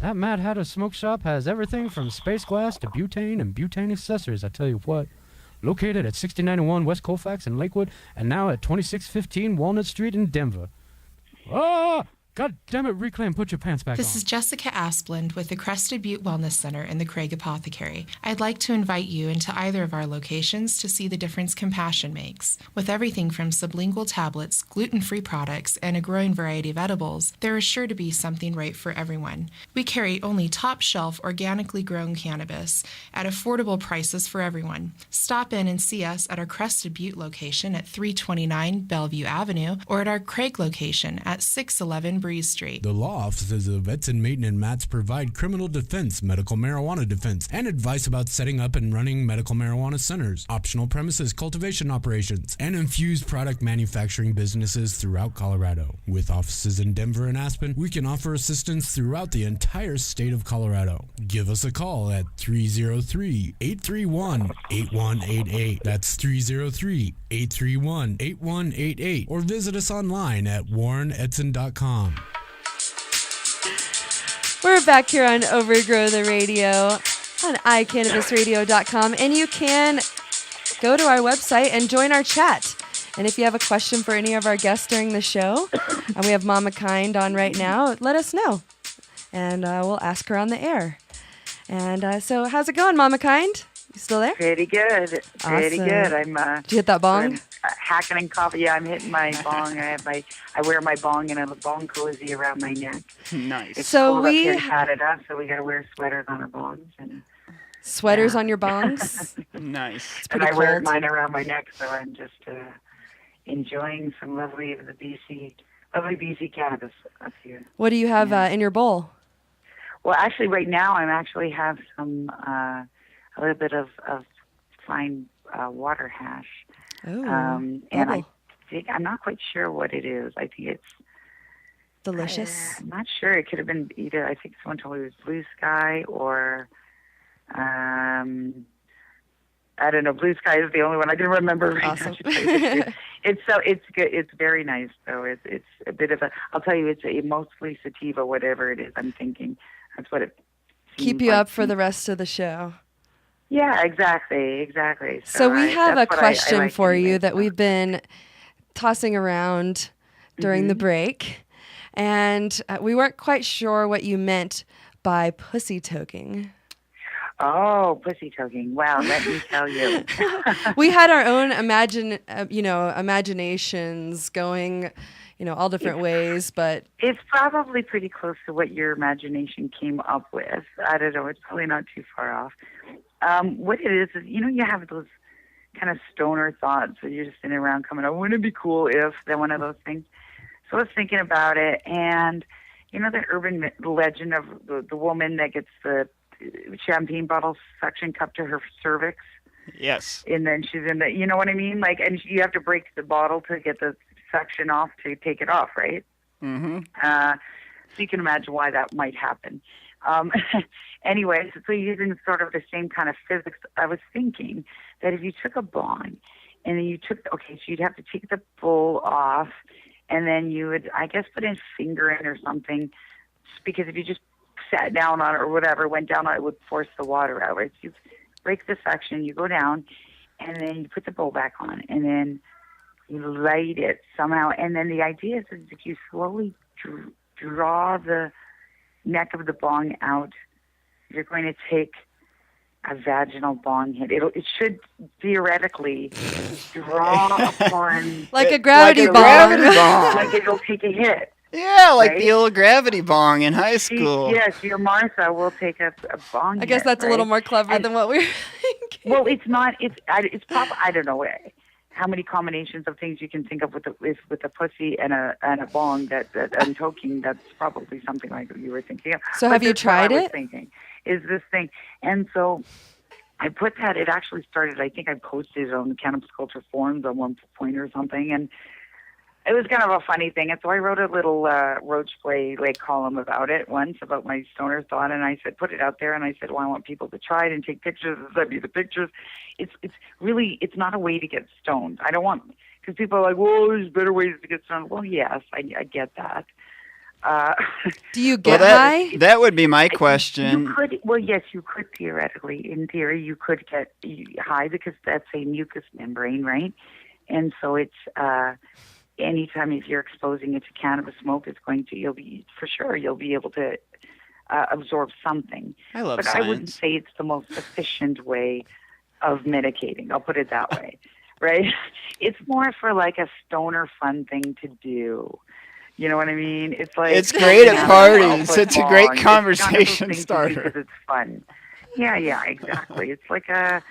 That Mad Hatter Smoke Shop has everything from space glass to butane and butane accessories, I tell you what. Located at 6091 West Colfax in Lakewood and now at 2615 Walnut Street in Denver. Ah! God damn it, Reclaim, put your pants back This on. is Jessica Asplund with the Crested Butte Wellness Center and the Craig Apothecary. I'd like to invite you into either of our locations to see the difference compassion makes. With everything from sublingual tablets, gluten-free products, and a growing variety of edibles, there is sure to be something right for everyone. We carry only top-shelf, organically grown cannabis at affordable prices for everyone. Stop in and see us at our Crested Butte location at 329 Bellevue Avenue or at our Craig location at 611 Breeze Street. The law offices of Edson, Maton, and Matz provide criminal defense, medical marijuana defense, and advice about setting up and running medical marijuana centers, optional premises cultivation operations, and infused product manufacturing businesses throughout Colorado. With offices in Denver and Aspen, we can offer assistance throughout the entire state of Colorado. Give us a call at 303-831-8188. That's 303-831-8188. Or visit us online at warrenedson.com. We're back here on Overgrow the Radio on iCannabisRadio.com, and you can go to our website and join our chat. And if you have a question for any of our guests during the show, and we have Mama Kind on right now, let us know, and we'll ask her on the air. And so how's it going, Mama Kind? You still there? Pretty good. Pretty Awesome. good. Did you hit that bong? I'm hacking in coffee. Yeah, I'm hitting my bong. I wear my bong in a bong cozy around my neck. Nice. It's So cold up here in we Canada, so we got to wear sweaters on our bongs. And Sweaters on your bongs? Nice. It's and pretty I wear cold. mine around my neck, so I'm just enjoying some lovely BC cannabis up here. What do you have in your bowl? Well, actually, right now I'm actually have some a little bit of fine water hash, Oh, and bubble. I'm not quite sure what it is. I think it's Delicious. I'm not sure. It could have been either. I think someone told me it was Blue Sky or I don't know. Blue Sky is the only one I can remember right Awesome. now. To tell you the truth. It's good. It's very nice though. It's a bit of a. I'll tell you, it's a mostly sativa, whatever it is. I'm thinking that's what it. Keep seems you like up to for me. the rest of the show. Yeah, exactly. So we have a that's what I question like for you anyway, that so. we've been tossing around during the break, and we weren't quite sure what you meant by pussy toking. Oh, pussy choking. Well, let me tell you. We had our own imaginations going, all different ways, but It's probably pretty close to what your imagination came up with. I don't know. It's probably not too far off. What it is, you have those kind of stoner thoughts that you're just sitting around coming, wouldn't it be cool if, they're one of those things. So I was thinking about it, and the urban legend of the woman that gets the champagne bottle suction cup to her cervix. Yes. And then she's in the, you know what I mean? Like, and you have to break the bottle to get the suction off to take it off, right? Mm-hmm. So you can imagine why that might happen. Anyway, so using sort of the same kind of physics, I was thinking that if you took a bong and then so you'd have to take the bowl off, and then you would, I guess, put a finger in or something, because if you just sat down on it or whatever, went down on it, would force the water out, right? So you break the suction, you go down, and then you put the bowl back on, and then you light it somehow. And then the idea is if you slowly draw the neck of the bong out, you're going to take a vaginal bong hit. It should theoretically draw upon like a gravity bong. Like it'll take a hit. Yeah, like right? the old gravity bong in high school. Yes, your Martha will take a bong. I guess that's a little more clever than what we were thinking. Well, it's not. It's probably, I don't know how many combinations of things you can think of with a pussy and a bong that and toking. That's probably something like you were thinking of. So have you tried what I it? was thinking is this thing, and so I put that. It actually started. I think I posted it on the Cannabis Culture forums at one point or something, and it was kind of a funny thing. And so I wrote a little roach play column about it once, about my stoner thought, and I said, put it out there, and I said, well, I want people to try it and take pictures and send me the pictures. It's really, it's not a way to get stoned. I don't want, because people are like, well, there's better ways to get stoned. Well, yes, I get that. Do you get high? That would be my question. You could, yes, you could theoretically. In theory, you could get high because that's a mucous membrane, right? And so it's, anytime if you're exposing it to cannabis smoke, you'll be able to absorb something. I love but science. I wouldn't say it's the most efficient way of medicating. I'll put it that way, right? It's more for like a stoner fun thing to do. You know what I mean? It's like it's great at parties. It's a great conversation starter because it's fun. Yeah, exactly. It's like a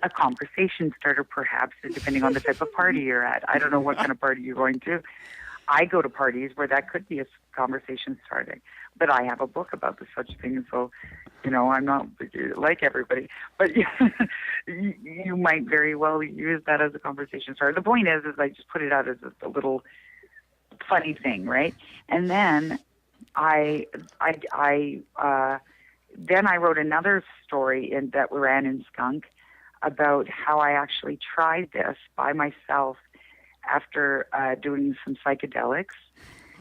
conversation starter, perhaps, depending on the type of party you're at. I don't know what kind of party you're going to. I go to parties where that could be a conversation starter, but I have a book about the such thing, so, I'm not like everybody. But you might very well use that as a conversation starter. The point is I just put it out as a little funny thing, right? And then I wrote another story that ran in Skunk about how I actually tried this by myself after doing some psychedelics.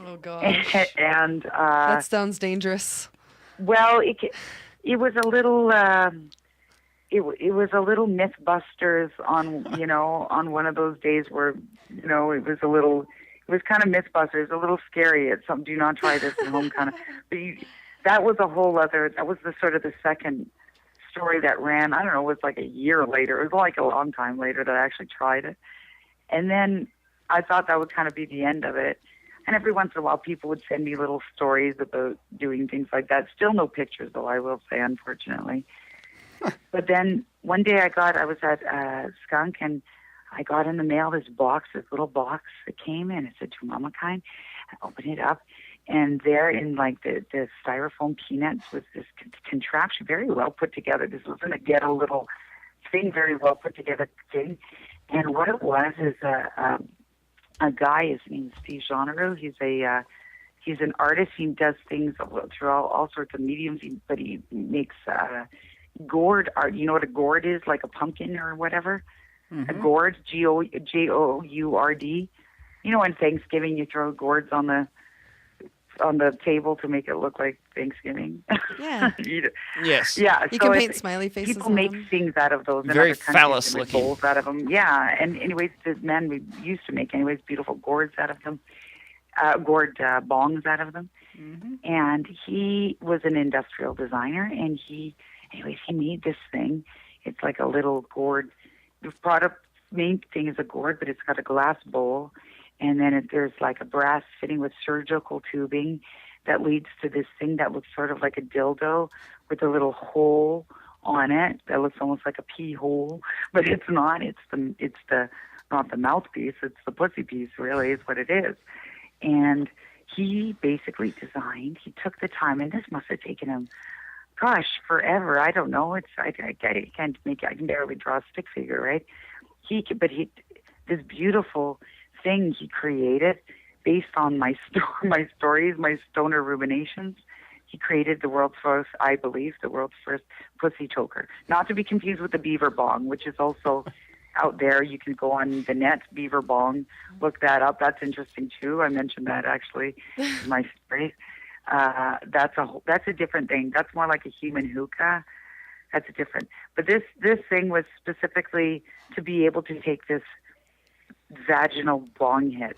Oh gosh! And that sounds dangerous. Well, it was a little it was a little MythBusters on one of those days where it was kind of MythBusters, a little scary. It's some do not try this at home kind of. But that was a whole other. That was the sort of the second story that ran. I don't know. It was like a year later. It was like a long time later that I actually tried it. And then I thought that would kind of be the end of it. And every once in a while, people would send me little stories about doing things like that. Still no pictures, though, I will say, unfortunately. But then one day I was at Skunk, and I got in the mail this little box that came in. It said, to Mama Kind. I opened it up, and there in like the styrofoam peanuts was this contraption, very well put together. This wasn't a ghetto little thing, very well put together thing. And what it was is a guy, his name's Steve Jeanereau. He's an artist. He does things through all sorts of mediums, but he makes gourd art. You know what a gourd is? Like a pumpkin or whatever? Mm-hmm. A gourd, Gourd. On Thanksgiving you throw gourds on the table to make it look like Thanksgiving. Yeah. Yes. Yeah. You can paint smiley faces. People make things out of those. Very in other countries, phallus looking. Bowls out of them. Yeah. And anyways, the men we used to make beautiful gourds out of them, gourd bongs out of them. Mm-hmm. And he was an industrial designer, and anyways, he made this thing. It's like a little gourd. The product main thing is a gourd, but it's got a glass bowl, and then there's like a brass fitting with surgical tubing that leads to this thing that looks sort of like a dildo with a little hole on it that looks almost like a pee hole, but it's not. It's the not the mouthpiece. It's the pussy piece. Really, is what it is. And he basically designed. He took the time, and this must have taken him, gosh, forever. I don't know. I can't make it. I can barely draw a stick figure, right? This beautiful thing he created based on my stories, my stoner ruminations. He created the world's first, I believe, the world's first pussy choker. Not to be confused with the beaver bong, which is also out there. You can go on the net, beaver bong, look that up. That's interesting too. I mentioned that actually in my story. That's a different thing. That's more like a human hookah. That's a different. But this thing was specifically to be able to take this vaginal bong hit,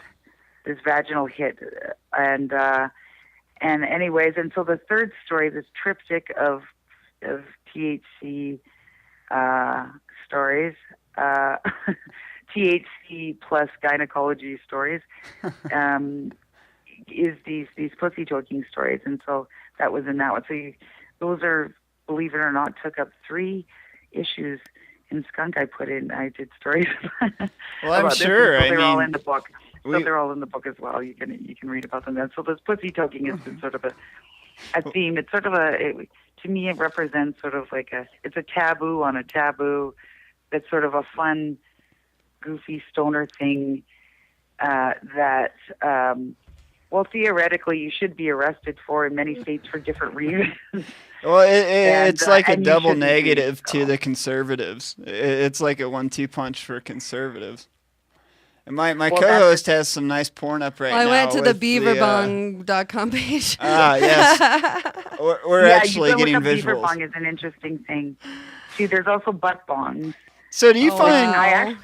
and anyways, and so the third story, this triptych of THC stories, THC plus gynecology stories, is these pussy choking stories, and so that was in that one. So those are, believe it or not, took up 3 issues in Skunk. I did stories. Well, I'm sure. So they're all in the book. So they're all in the book as well. You can read about them then. So this pussy choking has been sort of a theme. It's sort of to me it represents sort of like it's a taboo on a taboo. That's sort of a fun, goofy stoner thing that well, theoretically you should be arrested for in many states for different reasons. Well, it's like a double negative to the conservatives. It's like a 1-2 punch for conservatives. And my co-host has some nice porn up right now. I went to the beaverbong.com page. Yes. We're actually getting visuals. Beaverbong is an interesting thing. See, there's also butt bongs. So do you find? I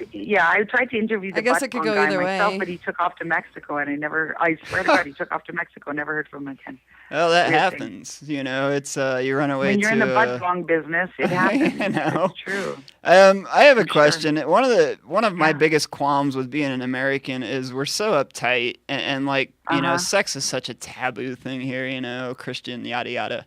tried to interview the butt bong guy myself, way. But he took off to Mexico, and I swear to God, he took off to Mexico. Never heard from him again. Well, that happens. You know, it's you run away. When you're in the butt bong business, it happens. I know. It's true. I have a question. Sure. One of my biggest qualms with being an American is we're so uptight, and like you know, sex is such a taboo thing here. You know, Christian, yada yada.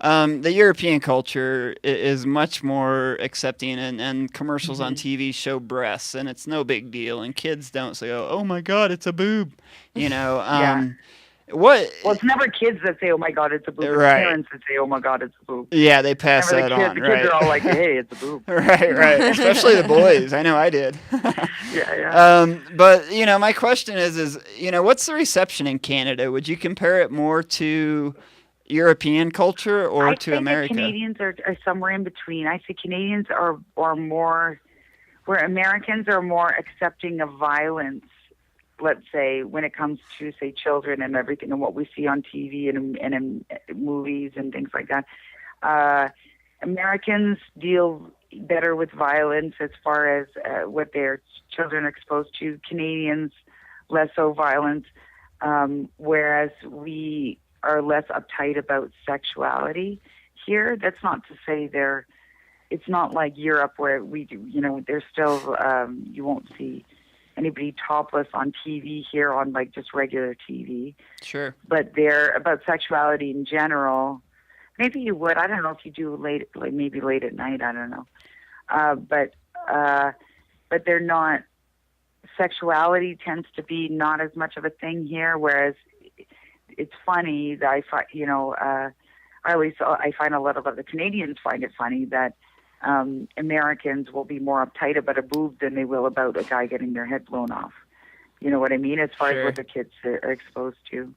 The European culture is much more accepting, and commercials on TV show breasts, and it's no big deal. And kids don't say, "Oh my God, it's a boob," you know. What? Well, it's never kids that say, "Oh my God, it's a boob." Right. It's parents that say, "Oh my God, it's a boob." Yeah, they pass that on. The kids are all like, "Hey, it's a boob." Right. Especially the boys. I know I did. Yeah. But you know, my question is you know, what's the reception in Canada? Would you compare it more to European culture or to America? Canadians are somewhere in between. I say Canadians are more, where Americans are more accepting of violence. Let's say when it comes to say children and everything and what we see on TV and in movies and things like that. Americans deal better with violence as far as what their children are exposed to. Canadians less so violent, whereas we are less uptight about sexuality here. That's not to say it's not like Europe where we do, you know, there's still, you won't see anybody topless on TV here on like just regular TV. Sure. But they're about sexuality in general. Maybe you would. I don't know if you do maybe late at night. I don't know. But they're not. Sexuality tends to be not as much of a thing here, whereas it's funny that I find, you know, I find a lot of other Canadians find it funny that Americans will be more uptight about a boob than they will about a guy getting their head blown off. You know what I mean? As far as what the kids are exposed to.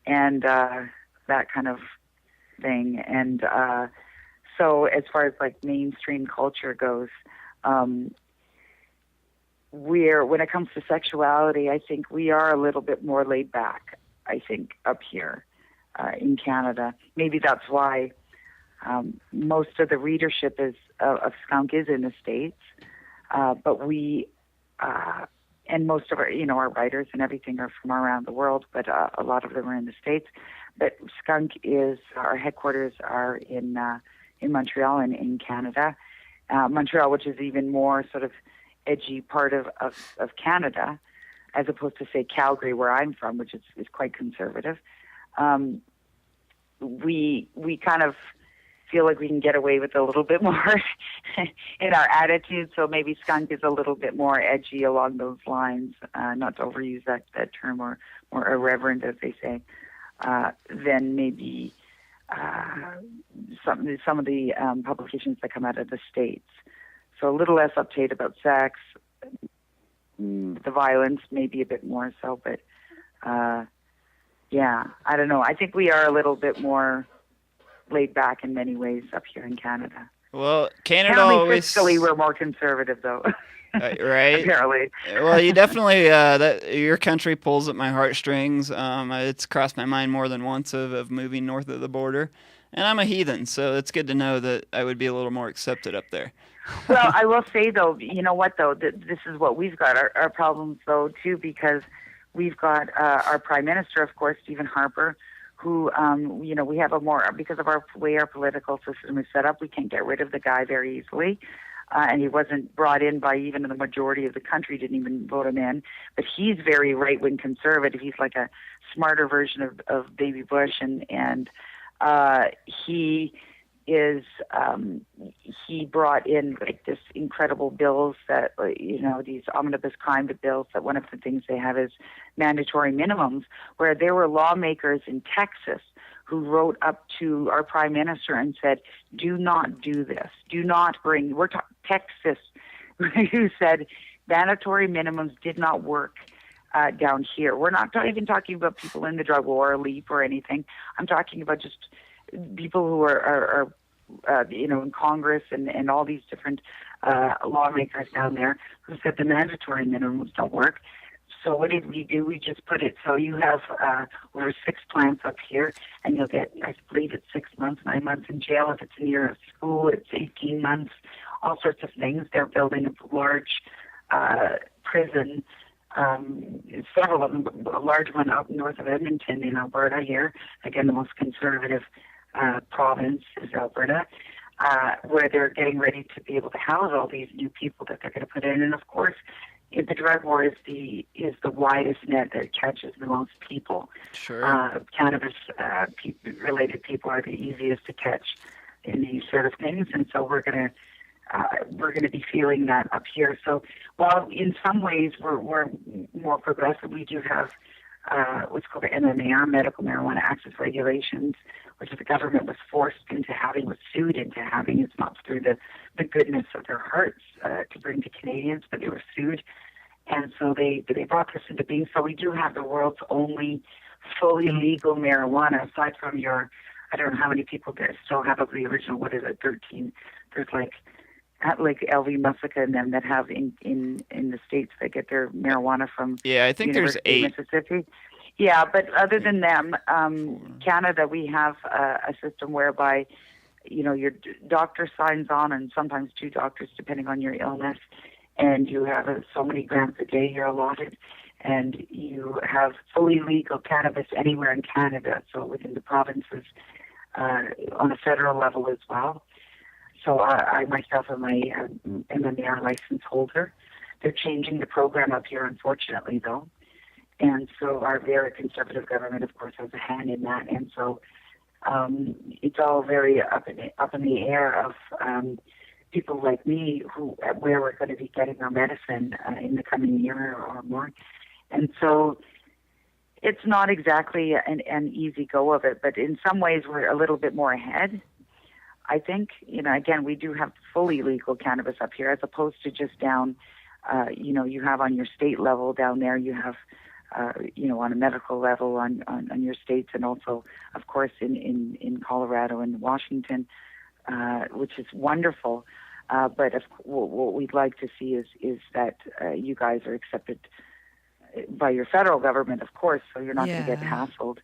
And that kind of thing. And so as far as like mainstream culture goes, when it comes to sexuality, I think we are a little bit more laid back, I think, up here in Canada. Maybe that's why most of the readership of Skunk is in the States, but we and most of our writers and everything are from around the world, but a lot of them are in the States. But Skunk our headquarters are in in Montreal and in Canada. Montreal, which is even more sort of edgy part of Canada, as opposed to, say, Calgary, where I'm from, which is quite conservative. We kind of feel like we can get away with a little bit more in our attitude, so maybe skunk is a little bit more edgy along those lines, not to overuse that term, or more irreverent, as they say, than maybe some of the publications that come out of the States. So a little less uptight about sex, the violence maybe a bit more so, but yeah, I don't know. I think we are a little bit more laid back in many ways up here in Canada. Well, Canada Apparently, always... fiscally, we're more conservative, though. Right? Apparently. Well, you definitely, your country pulls at my heartstrings. It's crossed my mind more than once of moving north of the border. And I'm a heathen, so it's good to know that I would be a little more accepted up there. Well, I will say, though, you know what, though? This is what we've got, our problems, though, too, because we've got our Prime Minister, of course, Stephen Harper, who, we have because of our way our political system is set up, we can't get rid of the guy very easily. And he wasn't brought in by even the majority of the country, didn't even vote him in. But he's very right-wing conservative. He's like a smarter version of Baby Bush, and he is he brought in like this incredible bills that these omnibus crime bills, that one of the things they have is mandatory minimums, where there were lawmakers in Texas who wrote up to our prime minister and said, do not do this, do not bring, Texas, who said mandatory minimums did not work down here. We're not even talking about people in the drug war or LEAP or anything. I'm talking about just people who are in Congress and all these different lawmakers down there who said the mandatory minimums don't work. So what did we do? We just put it, so you have over 6 plants up here, and you'll get, I believe it's 6 months, 9 months in jail. If it's near a school, it's 18 months, all sorts of things. They're building a large prison, several of them, a large one up north of Edmonton in Alberta here. Again, the most conservative province is Alberta, where they're getting ready to be able to house all these new people that they're going to put in. And of course, the drug war is the widest net that catches the most people. Sure. Cannabis related people are the easiest to catch in these sort of things, and so we're gonna be feeling that up here. So while in some ways we're more progressive, we do have what's called the MMAR, Medical Marijuana Access Regulations, which the government was forced into having, was sued into having. It's not through the goodness of their hearts to bring to Canadians, but they were sued. And so they brought this into being. So we do have the world's only fully legal marijuana, aside from I don't know how many people there still have of the original, 13. There's like LV Musica and them that have in the States that get their marijuana from I think University there's 8. Mississippi. Yeah, but other than them, Canada, we have a system whereby, your doctor signs on, and sometimes 2 doctors, depending on your illness, and you have so many grams a day you're allotted, and you have fully legal cannabis anywhere in Canada, so within the provinces, on a federal level as well. So I myself am my MMAR license holder. They're changing the program up here, unfortunately, though. And so our very conservative government, of course, has a hand in that. And so it's all very up in the air of people like me where we're going to be getting our medicine in the coming year or more. And so it's not exactly an easy go of it, but in some ways we're a little bit more ahead. I think, again, we do have fully legal cannabis up here, as opposed to just down, you have on your state level down there, you have, on a medical level on your states, and also, of course, in Colorado and Washington, which is wonderful. But what we'd like to see is that you guys are accepted by your federal government, of course, so you're not going to get hassled.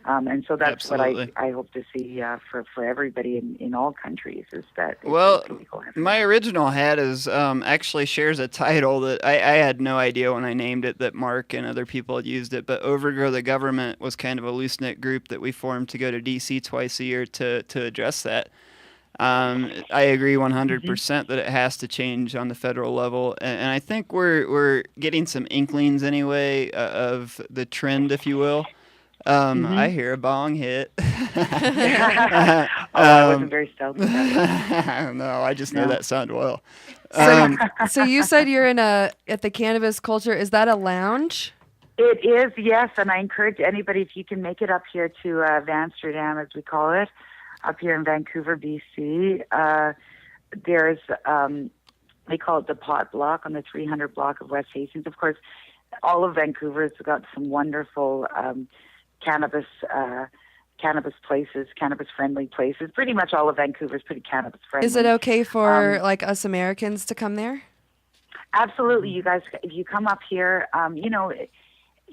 And so that's Absolutely. what I hope to see for everybody in all countries, is that it's Well, legal. my original hat is actually shares a title that I had no idea when I named it that Mark and other people had used it, but Overgrow the Government was kind of a loose-knit group that we formed to go to D.C. twice a year to address that. I agree 100% that it has to change on the federal level, and I think we're getting some inklings anyway of the trend, if you will. I hear a bong hit. I wasn't very stealthy about it. No, I just know that sound well. So you said you're at the cannabis culture. Is that a lounge? It is, yes, and I encourage anybody, if you can make it up here to Amsterdam, as we call it, up here in Vancouver, BC. There's, they call it the Pot Block on the 300 block of West Hastings. Of course, all of Vancouver's got some wonderful cannabis places, cannabis-friendly places. Pretty much all of Vancouver's pretty cannabis-friendly. Is it okay for like us Americans to come there? Absolutely, you guys. If you come up here,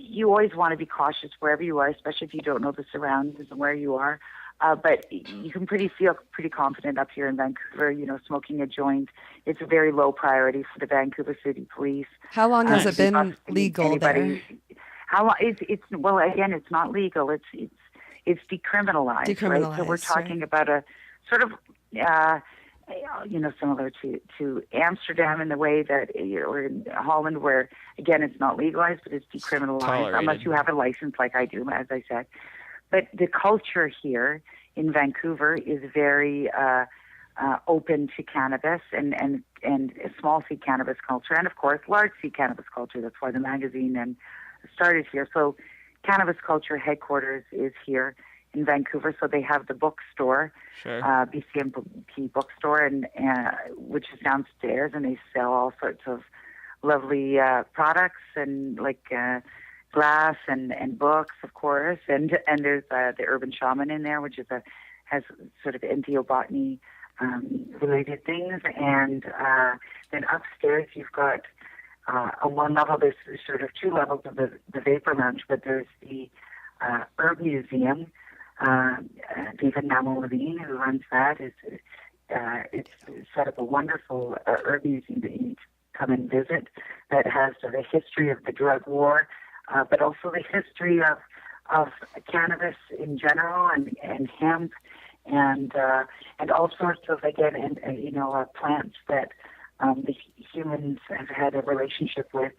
you always want to be cautious wherever you are, especially if you don't know the surroundings and where you are. But you can feel pretty confident up here in Vancouver. Smoking a joint, it's a very low priority for the Vancouver City Police. How long has it been legal there? How long? It's well, again, it's not legal. It's decriminalized. Right? So we're talking about a sort of, similar to Amsterdam in the way that, or in Holland, where again it's not legalized, but it's decriminalized unless you have a license, like I do, as I said. But the culture here in Vancouver is very open to cannabis and small seed cannabis culture, and of course large seed cannabis culture. That's why the magazine started here. So cannabis culture headquarters is here in Vancouver. So they have the bookstore, sure. BCMP bookstore, and which is downstairs, and they sell all sorts of lovely products and like glass and books, of course, and there's the Urban Shaman in there, which has sort of ethnobotany related things, and then upstairs you've got on one level, there's sort of two levels of the Vapor Lounge, but there's the Herb Museum. David Namu-Levine, who runs that, it's set up a wonderful herb museum that you need to come and visit that has the history of the drug war, but also the history of cannabis in general and hemp and all sorts of, again, plants that the humans have had a relationship with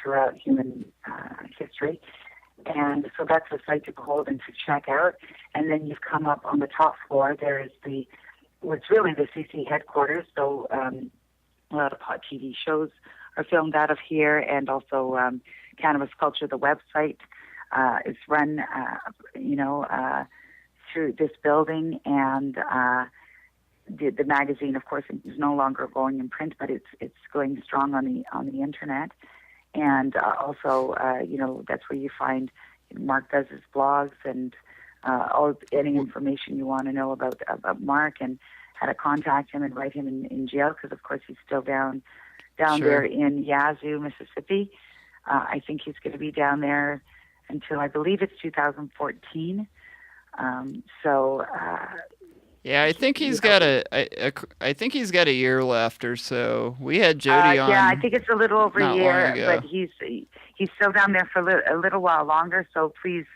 throughout human history. And so that's a site to behold and to check out. And then you've come up on the top floor. There is what's really the CC headquarters. So a lot of Pot TV shows are filmed out of here, and also Cannabis Culture, the website, is run, through this building, and the magazine, of course, is no longer going in print, but it's going strong on the internet. And also, that's where you find Mark does his blogs and any information you want to know about Mark, and how to contact him and write him in jail, because, of course, he's still down sure. there in Yazoo, Mississippi. I think he's going to be down there until, I believe it's 2014. Yeah, I think he's got I think he's got a year left or so. We had Jody on. Yeah, I think it's a little over a year, but he's still down there for a little while longer. So please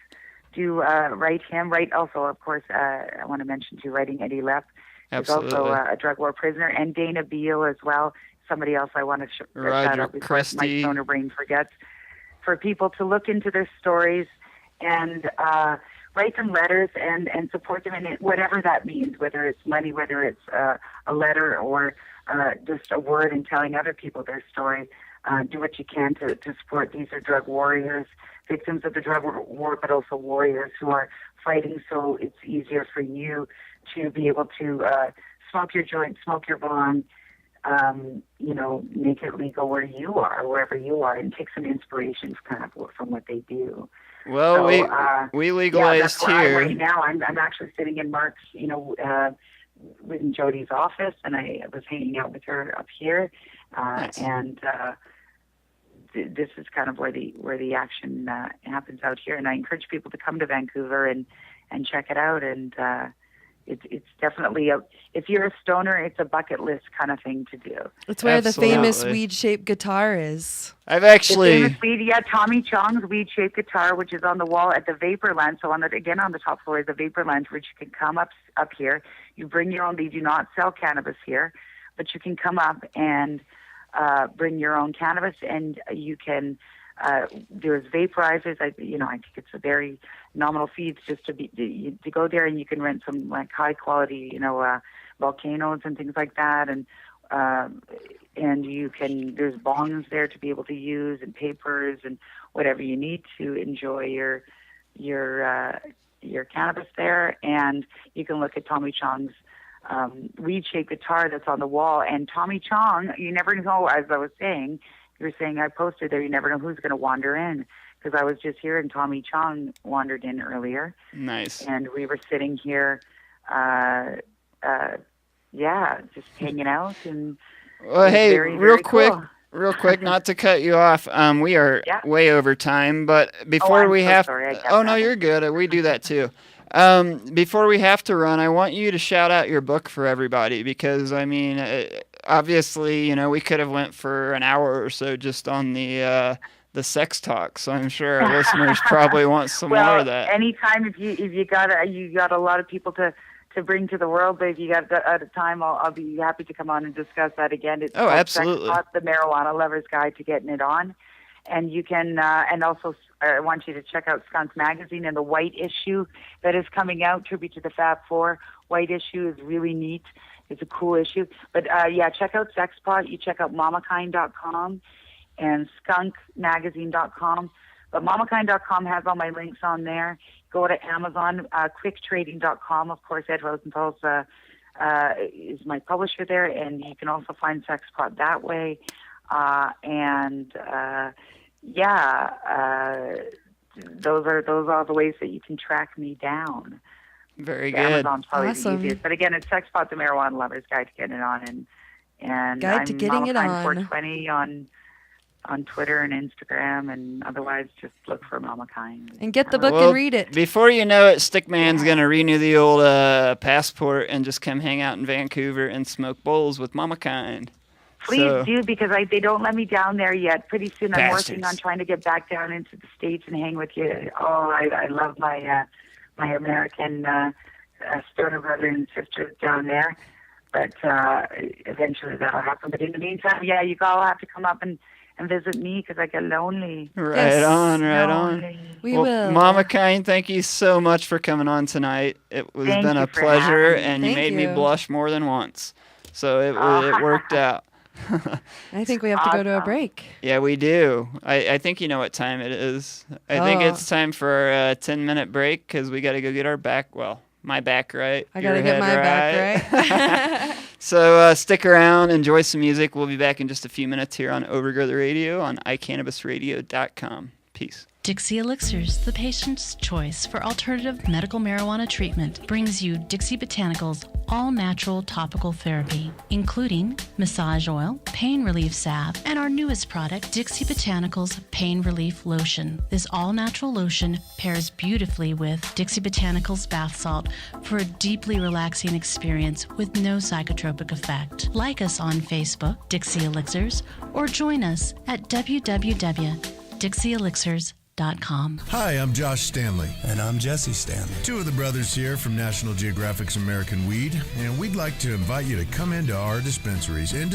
do write him. Write also, of course, I want to mention too, writing Eddie Lepp, who's also a drug war prisoner, and Dana Beal as well. Somebody else I want to shout out before my stoner brain forgets. For people to look into their stories and write them letters and support them in it, whatever that means, whether it's money, whether it's a letter, or just a word and telling other people their story. Do what you can to support. These are drug warriors, victims of the drug war, but also warriors who are fighting so it's easier for you to be able to smoke your joint, smoke your bong, make it legal where you are, wherever you are, and take some inspiration kind of from what they do. Well, so, we legalized here. Right now, I'm actually sitting in Mark's, in Jody's office, and I was hanging out with her up here, nice. And this is kind of where the action happens out here. And I encourage people to come to Vancouver and check it out. And it's definitely if you're a stoner, it's a bucket list kind of thing to do. It's where Absolutely. the famous weed-shaped guitar is. I've actually... The famous weed, Tommy Chong's weed-shaped guitar, which is on the wall at the Vapor Lounge. So on the top floor is the Vapor Lounge, which you can come up here. You bring your own. They do not sell cannabis here, but you can come up and bring your own cannabis, and you can. There's vaporizers. I think it's a very nominal fee. It's just to go there, and you can rent some like high quality, volcanoes and things like that, and you can. There's bongs there to be able to use, and papers, and whatever you need to enjoy your cannabis there. And you can look at Tommy Chong's weed-shaped guitar that's on the wall. And Tommy Chong, you never know, as I was saying, you were saying I posted there, you never know who's going to wander in. Because I was just here and Tommy Chong wandered in earlier. Nice. And we were sitting here, just hanging out. And well, hey, very, real very quick. Cool. Real quick, not to cut you off. We are way over time, but before we have... Sorry, no, you're good. We do that too. Before we have to run, I want you to shout out your book for everybody because, obviously, we could have went for an hour or so just on the sex talk. So I'm sure our listeners probably want some more of that. Anytime if you got a lot of people to bring to the world, but if you got at a time, I'll be happy to come on and discuss that again. It's absolutely. Sex Pot, the Marijuana Lover's Guide to Getting It On. And you can, and also I want you to check out Skunk Magazine and the white issue that is coming out, tribute to the Fab Four. White issue is really neat. It's a cool issue. But check out Sex Pot. You check out mamakind.com and skunkmagazine.com. But mamakind.com has all my links on there. Go to Amazon, quicktrading.com. Of course, Ed Rosenthal's is my publisher there, and you can also find Sex Pot that way. Those are the ways that you can track me down. Very good. Amazon's probably Awesome. the easiest. But again, it's Sex Pot, the Marijuana Lover's Guide to Getting It On, and Guide to Getting It On. 420 on Twitter and Instagram, and otherwise just look for Mama Kind. And get the book and read it. Before you know it, Stickman's going to renew the old passport and just come hang out in Vancouver and smoke bowls with Mama Kind. Please do, because they don't let me down there yet. Pretty soon I'm Bastards. working on trying to get back down into the States and hang with you. Oh, I love my American stoner brother and sisters down there. But eventually that'll happen. But in the meantime, you all have to come up and visit me because I get lonely. Right on. We will. Mama Kind, thank you so much for coming on tonight. It was been a pleasure, and you made me blush more than once. So it worked out. I think we have to go to a break. Yeah, we do. I think you know what time it is. I think it's time for a 10-minute break because we got to go get our back. Well, my back right. I got to get my back right. So stick around, enjoy some music. We'll be back in just a few minutes here on Overgrow the Radio on iCannabisRadio.com. Peace. Dixie Elixirs, the patient's choice for alternative medical marijuana treatment, brings you Dixie Botanicals all-natural topical therapy, including massage oil, pain relief salve, and our newest product, Dixie Botanicals Pain Relief Lotion. This all-natural lotion pairs beautifully with Dixie Botanicals bath salt for a deeply relaxing experience with no psychotropic effect. Like us on Facebook, Dixie Elixirs, or join us at www.dixieelixirs.com. Hi, I'm Josh Stanley. And I'm Jesse Stanley. Two of the brothers here from National Geographic's American Weed, and we'd like to invite you to come into our dispensaries in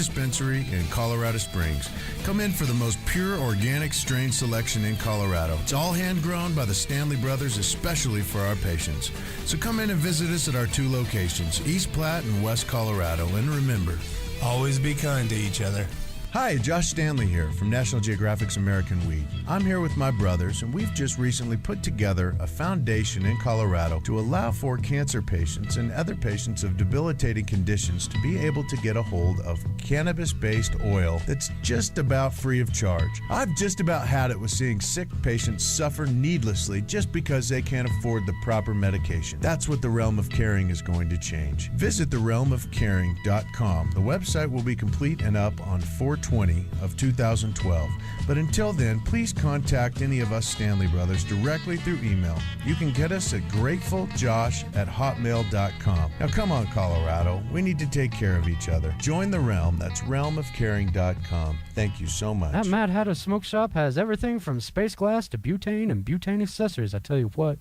Colorado Springs. Come in for the most pure organic strain selection in Colorado. It's all hand-grown by the Stanley brothers, especially for our patients. So come in and visit us at our two locations, East Platte and West Colorado. And remember, always be kind to each other. Hi, Josh Stanley here from National Geographic's American Weed. I'm here with my brothers, and we've just recently put together a foundation in Colorado to allow for cancer patients and other patients of debilitating conditions to be able to get a hold of cannabis-based oil that's just about free of charge. I've just about had it with seeing sick patients suffer needlessly just because they can't afford the proper medication. That's what the Realm of Caring is going to change. Visit therealmofcaring.com. The website will be complete and up on 420 20 of 2012. But until then, please contact any of us Stanley Brothers directly through email. You can get us at gratefuljosh@hotmail.com. Now come on, Colorado. We need to take care of each other. Join the realm. That's realmofcaring.com. Thank you so much. That Mad Hatter Smoke Shop has everything from space glass to butane and butane accessories, I tell you what.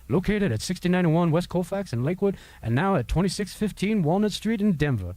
Located at 6091 West Colfax in Lakewood, and now at 2615 Walnut Street in Denver.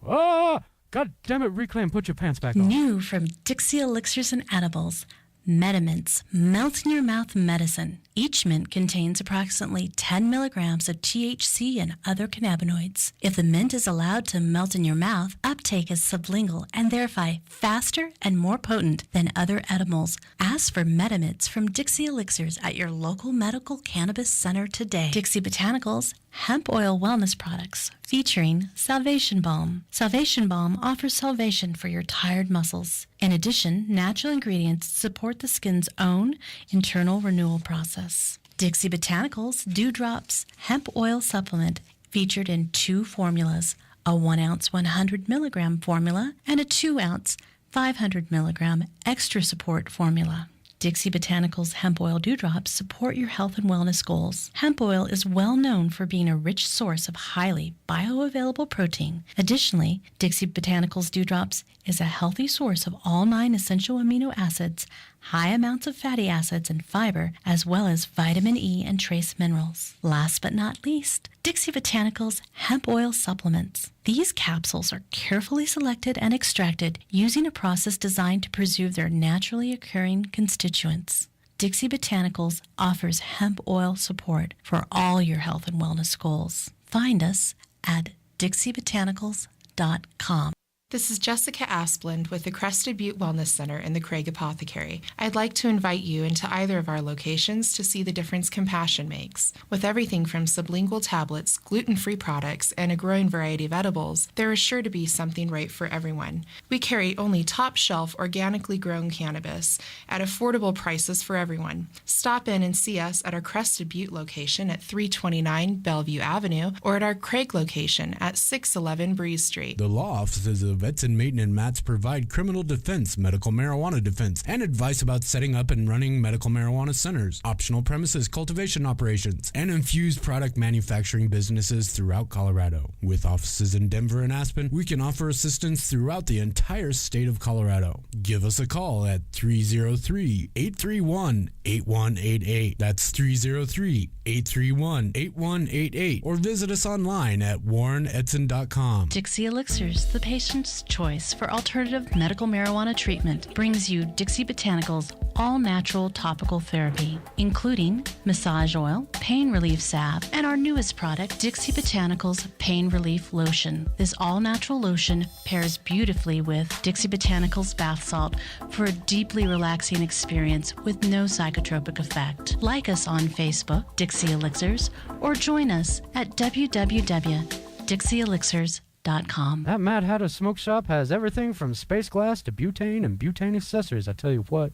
Ah! God damn it, Reclaim, put your pants back on. New from Dixie Elixirs and Edibles, Metamints, melt-in-your-mouth medicine. Each mint contains approximately 10 milligrams of THC and other cannabinoids. If the mint is allowed to melt in your mouth, uptake is sublingual and thereby faster and more potent than other edibles. Ask for Metamints from Dixie Elixirs at your local medical cannabis center today. Dixie Botanicals hemp oil wellness products featuring Salvation Balm. Salvation Balm offers salvation for your tired muscles. In addition, natural ingredients support the skin's own internal renewal process. Dixie Botanicals Dewdrops hemp oil supplement featured in 2 formulas, a 1 ounce 100 milligram formula and a 2 ounce 500 milligram extra support formula. Dixie Botanicals hemp oil dewdrops support your health and wellness goals. Hemp oil is well known for being a rich source of highly bioavailable protein. Additionally, Dixie Botanicals dewdrops is a healthy source of all 9 essential amino acids, high amounts of fatty acids and fiber, as well as vitamin E and trace minerals. Last but not least, Dixie Botanicals hemp oil supplements. These capsules are carefully selected and extracted using a process designed to preserve their naturally occurring constituents. Dixie Botanicals offers hemp oil support for all your health and wellness goals. Find us at dixiebotanicals.com. This is Jessica Asplund with the Crested Butte Wellness Center in the Craig Apothecary. I'd like to invite you into either of our locations to see the difference compassion makes. With everything from sublingual tablets, gluten-free products, and a growing variety of edibles, there is sure to be something right for everyone. We carry only top-shelf, organically grown cannabis at affordable prices for everyone. Stop in and see us at our Crested Butte location at 329 Bellevue Avenue or at our Craig location at 611 Breeze Street. The law offices of Edson, Maton, and Matz provide criminal defense, medical marijuana defense, and advice about setting up and running medical marijuana centers, optional premises cultivation operations, and infused product manufacturing businesses throughout Colorado. With offices in Denver and Aspen, we can offer assistance throughout the entire state of Colorado. Give us a call at 303-831-8188. That's 303-831-8188. Or visit us online at warrenedson.com. Dixie Elixirs, the patient's choice for alternative medical marijuana treatment, brings you Dixie Botanicals all-natural topical therapy, including massage oil, pain relief salve, and our newest product, Dixie Botanicals Pain Relief Lotion. This all-natural lotion pairs beautifully with Dixie Botanicals bath salt for a deeply relaxing experience with no psychotropic effect. Like us on Facebook, Dixie Elixirs, or join us at www.dixieelixirs.com. That Mad Hatter Smoke Shop has everything from space glass to butane and butane accessories, I tell you what.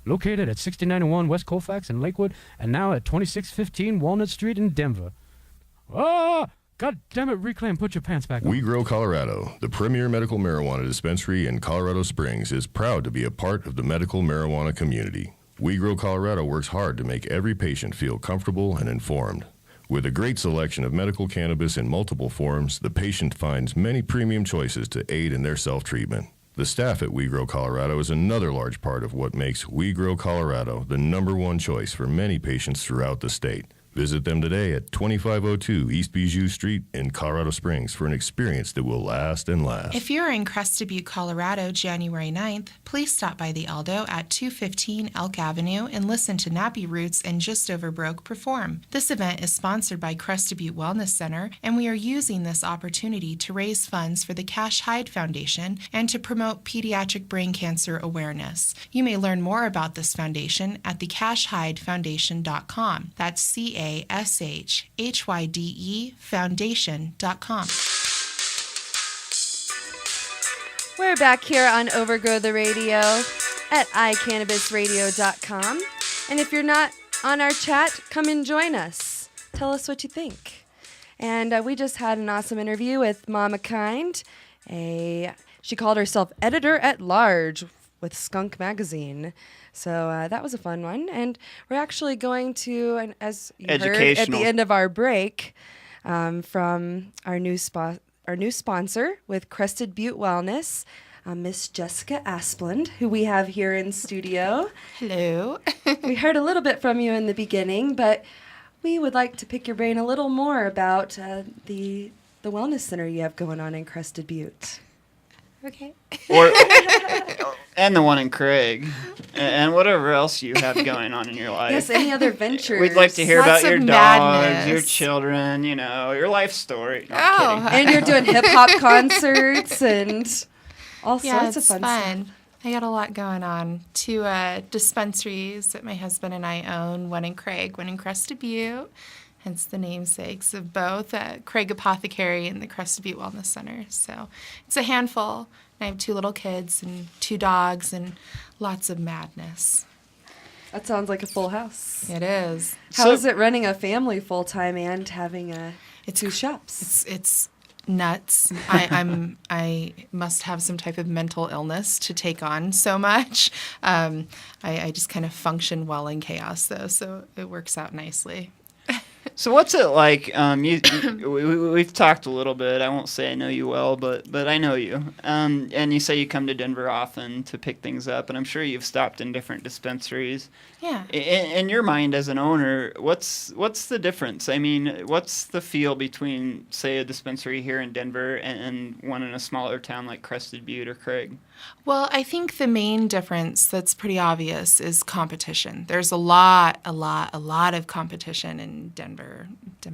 Located at 6091 West Colfax in Lakewood, and now at 2615 Walnut Street in Denver. Ah! God damn it, Reclaim, put your pants back on. Overgrow, Colorado, the premier medical marijuana dispensary in Colorado Springs, is proud to be a part of the medical marijuana community. Overgrow, Colorado works hard to make every patient feel comfortable and informed. With a great selection of medical cannabis in multiple forms, the patient finds many premium choices to aid in their self-treatment. The staff at WeGrow Colorado is another large part of what makes WeGrow Colorado the #1 choice for many patients throughout the state. Visit them today at 2502 East Bijou Street in Colorado Springs for an experience that will last and last. If you're in Crested Butte, Colorado, January 9th, please stop by the Aldo at 215 Elk Avenue and listen to Nappy Roots and Just Over Broke perform. This event is sponsored by Crested Butte Wellness Center, and we are using this opportunity to raise funds for the Cash Hyde Foundation and to promote pediatric brain cancer awareness. You may learn more about this foundation at thecashhydefoundation.com. That's CASHHYDE Foundation.com. We're back here on Overgrow the Radio at iCannabisRadio.com. And if you're not on our chat, come and join us. Tell us what you think. And we just had an awesome interview with Mama Kind, a she called herself editor-at-large with Skunk Magazine. So that was a fun one. And we're actually going to, and as you heard at the end of our break, from our new sponsor with Crested Butte Wellness, Miss Jessica Asplund, who we have here in studio. Hello. We heard a little bit from you in the beginning, but we would like to pick your brain a little more about the wellness center you have going on in Crested Butte. Okay. And the one in Craig, and whatever else you have going on in your life. Yes, any other ventures? We'd like to hear Lots about your of dogs, madness. your children, your life story. No, I'm kidding. And you're doing hip-hop concerts and all sorts of fun stuff. I got a lot going on. 2 dispensaries that my husband and I own, one in Craig, one in Crested Butte, hence the namesakes of both, Craig Apothecary and the Crested Butte Wellness Center. So it's a handful. I have 2 little kids and 2 dogs and lots of madness. That sounds like a full house. It is. How is it running a family full-time and having 2 shops? It's nuts. I must have some type of mental illness to take on so much. I just kind of function well in chaos, though, so it works out nicely. So what's it like? We've talked a little bit. I won't say I know you well, but I know you. And you say you come to Denver often to pick things up, and I'm sure you've stopped in different dispensaries. Yeah. In your mind as an owner, what's the difference? I mean, what's the feel between, say, a dispensary here in Denver and one in a smaller town like Crested Butte or Craig? Well, I think the main difference that's pretty obvious is competition. There's a lot of competition in Denver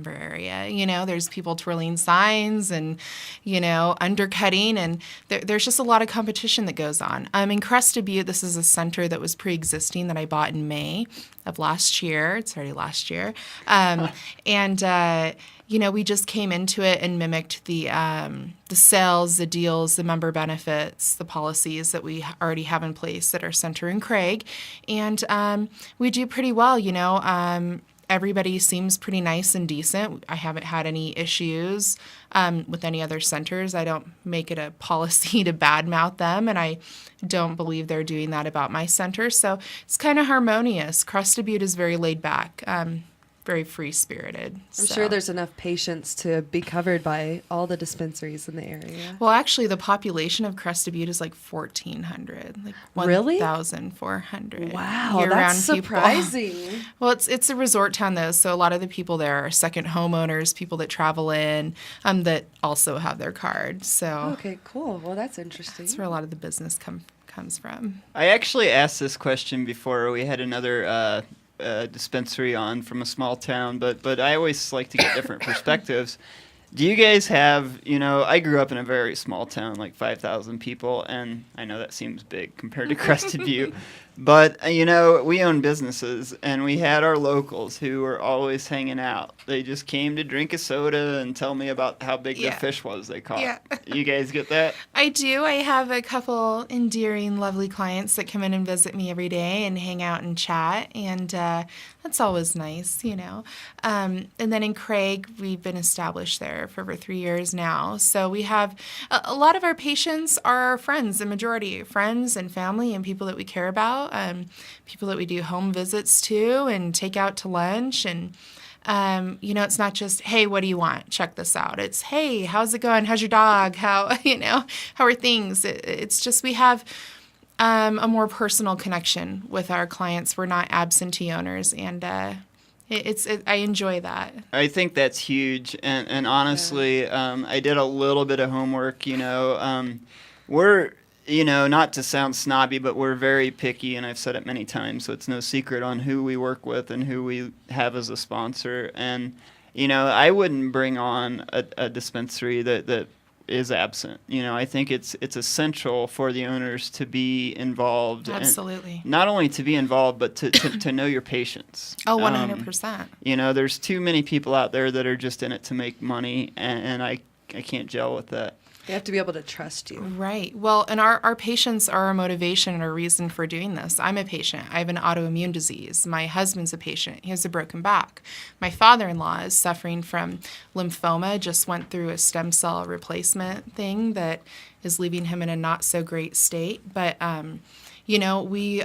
area. There's people twirling signs and, undercutting, and there's just a lot of competition that goes on. In Crested Butte, this is a center that was pre-existing that I bought in May of last year. It's already last year. We just came into it and mimicked the sales, the deals, the member benefits, the policies that we already have in place at our center in Craig. And we do pretty well, everybody seems pretty nice and decent. I haven't had any issues with any other centers. I don't make it a policy to badmouth them, and I don't believe they're doing that about my center. So it's kind of harmonious. Crested Butte is very laid back. Very free-spirited. I'm sure there's enough patients to be covered by all the dispensaries in the area. Well, actually, the population of Crested Butte is like 1,400, like 1,400. Wow, that's surprising. Well, it's a resort town, though, so a lot of the people there are second homeowners, people that travel in, that also have their card. So okay, cool. Well, that's interesting. That's where a lot of the business comes from. I actually asked this question before we had another dispensary on from a small town, but I always like to get different perspectives. Do you guys have, I grew up in a very small town, like 5,000 people, and I know that seems big compared to Crested Butte, but, we own businesses, and we had our locals who were always hanging out. They just came to drink a soda and tell me about how big the fish was they caught. Yeah. You guys get that? I do. I have a couple endearing, lovely clients that come in and visit me every day and hang out and chat, and that's always nice, And then in Craig, we've been established there for over 3 years now. So we have a lot of our patients are our friends, the majority friends and family and people that we care about, people that we do home visits to and take out to lunch. And, it's not just, hey, what do you want? Check this out. It's, hey, how's it going? How's your dog? How are things? It's just we have a more personal connection with our clients. We're not absentee owners, and I enjoy that. I think that's huge, and honestly, I did a little bit of homework. We're not to sound snobby, but we're very picky, and I've said it many times, so it's no secret on who we work with and who we have as a sponsor. And I wouldn't bring on a dispensary that is absent. I think it's essential for the owners to be involved. Absolutely. Not only to be involved, but to know your patients. Oh, 100%. There's too many people out there that are just in it to make money, and I can't gel with that. They have to be able to trust you. Right. Well, and our patients are our motivation and our reason for doing this. I'm a patient. I have an autoimmune disease. My husband's a patient. He has a broken back. My father-in-law is suffering from lymphoma, just went through a stem cell replacement thing that is leaving him in a not so great state. But, we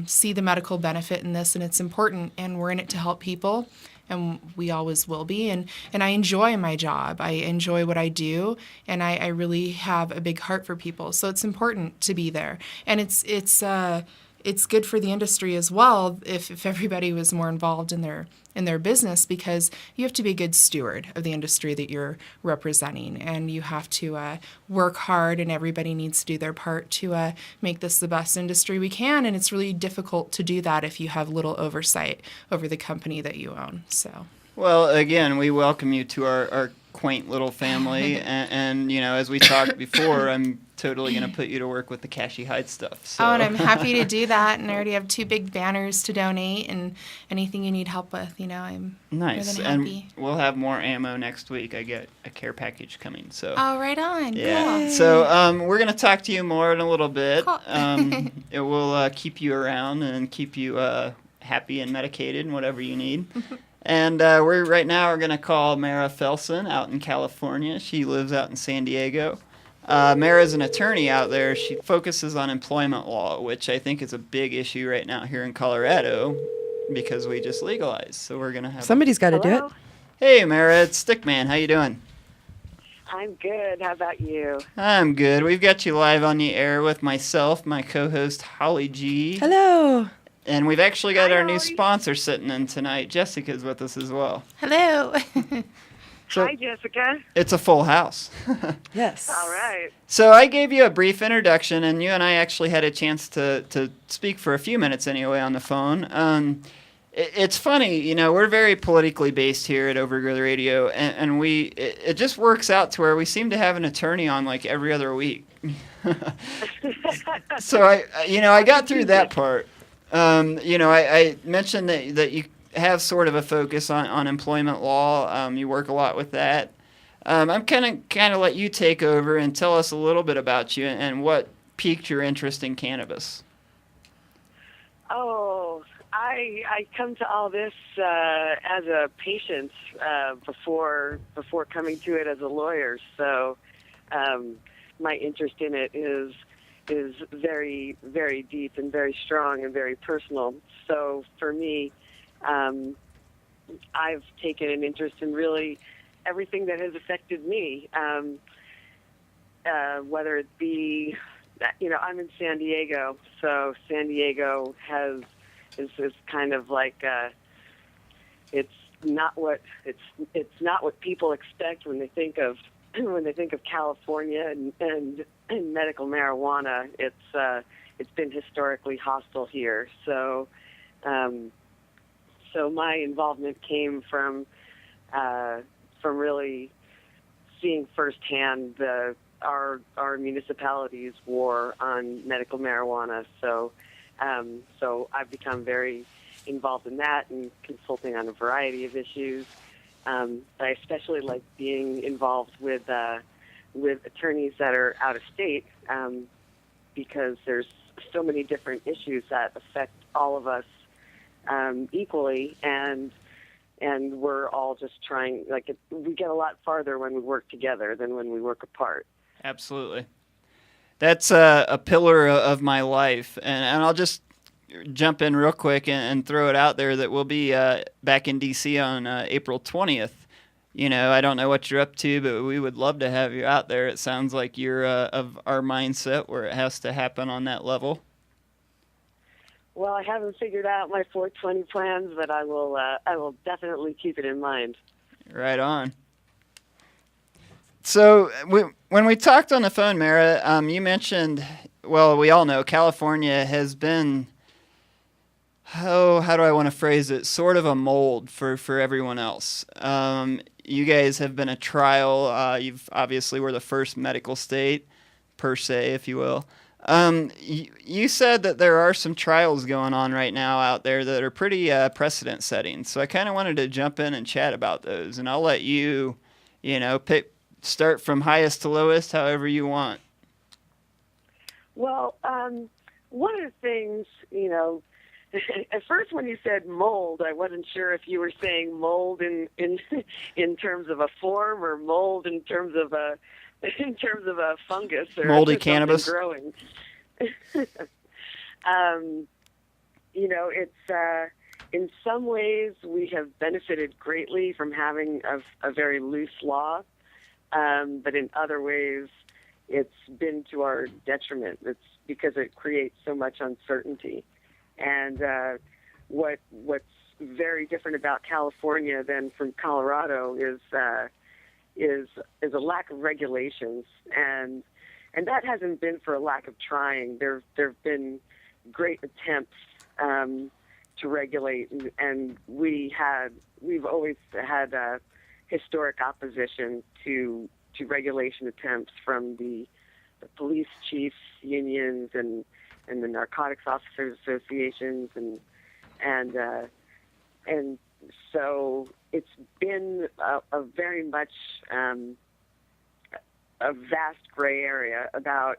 see the medical benefit in this, and it's important, and we're in it to help people. And we always will be. And I enjoy my job. I enjoy what I do, and I really have a big heart for people. So it's important to be there. And it's good for the industry as well if everybody was more involved in their business, because you have to be a good steward of the industry that you're representing, and you have to work hard, and everybody needs to do their part to make this the best industry we can. And it's really difficult to do that if you have little oversight over the company that you own. So, well, again, we welcome you to our quaint little family, and as we talked before, I'm totally going to put you to work with the Cashy Hyde stuff. So. Oh, and I'm happy to do that, and I already have 2 big banners to donate, and anything you need help with, I'm nice. more than happy. And we'll have more ammo next week. I get a care package coming. So. Oh, right on. Yeah. Cool. So we're going to talk to you more in a little bit. Cool. It will keep you around and keep you happy and medicated and whatever you need. And we're going to call Mara Felsen out in California. She lives out in San Diego. Mara's an attorney out there. She focuses on employment law, which I think is a big issue right now here in Colorado because we just legalized. So we're going to have... Somebody's got to do it. Hey, Mara, it's Stickman. How you doing? I'm good. How about you? I'm good. We've got you live on the air with myself, my co-host, Holly G. Hello. And we've actually got our new sponsor sitting in tonight. Jessica's with us as well. Hello. So hi, Jessica. It's a full house. Yes. All right. So I gave you a brief introduction, and you and I actually had a chance to speak for a few minutes anyway on the phone. It's funny, we're very politically based here at Overgrow the Radio, and it just works out to where we seem to have an attorney on like every other week. So I got through that part. I mentioned that you have sort of a focus on employment law. You work a lot with that. I'm kind of let you take over and tell us a little bit about you and what piqued your interest in cannabis. Oh, I come to all this as a patient before coming to it as a lawyer. So my interest in it is very, very deep and very strong and very personal. So for me, I've taken an interest in really everything that has affected me, whether it be, I'm in San Diego, so San Diego is kind of like it's not what people expect when they think of California and medical marijuana. It's been historically hostile here, so my involvement came from really seeing firsthand our municipality's war on medical marijuana. So I've become very involved in that and consulting on a variety of issues. I especially like being involved with attorneys that are out of state because there's so many different issues that affect all of us equally, and we're all just trying. We get a lot farther when we work together than when we work apart. Absolutely. That's a pillar of my life, and I'll just jump in real quick and throw it out there that we'll be back in D.C. on April 20th. I don't know what you're up to, but we would love to have you out there. It sounds like you're of our mindset where it has to happen on that level. Well, I haven't figured out my 420 plans, but I will definitely keep it in mind. Right on. So when we talked on the phone, Mara, you mentioned, well, we all know California has been, how do I want to phrase it, sort of a mold for everyone else. You guys have been a trial. You've obviously were the first medical state, per se, if you will. You said that there are some trials going on right now out there that are pretty precedent setting. So I kind of wanted to jump in and chat about those, and I'll let you, start from highest to lowest, however you want. Well, one of the things, at first when you said mold, I wasn't sure if you were saying mold in in terms of a form or mold in terms of a fungus or moldy something cannabis growing. It's in some ways we have benefited greatly from having a very loose law, but in other ways it's been to our detriment. It's because it creates so much uncertainty. And what's very different about California than from Colorado is a lack of regulations, and that hasn't been for a lack of trying. There've been great attempts to regulate, and we've always had historic opposition to regulation attempts from the police chiefs unions and the narcotics officers associations and so it's been a very much a vast gray area about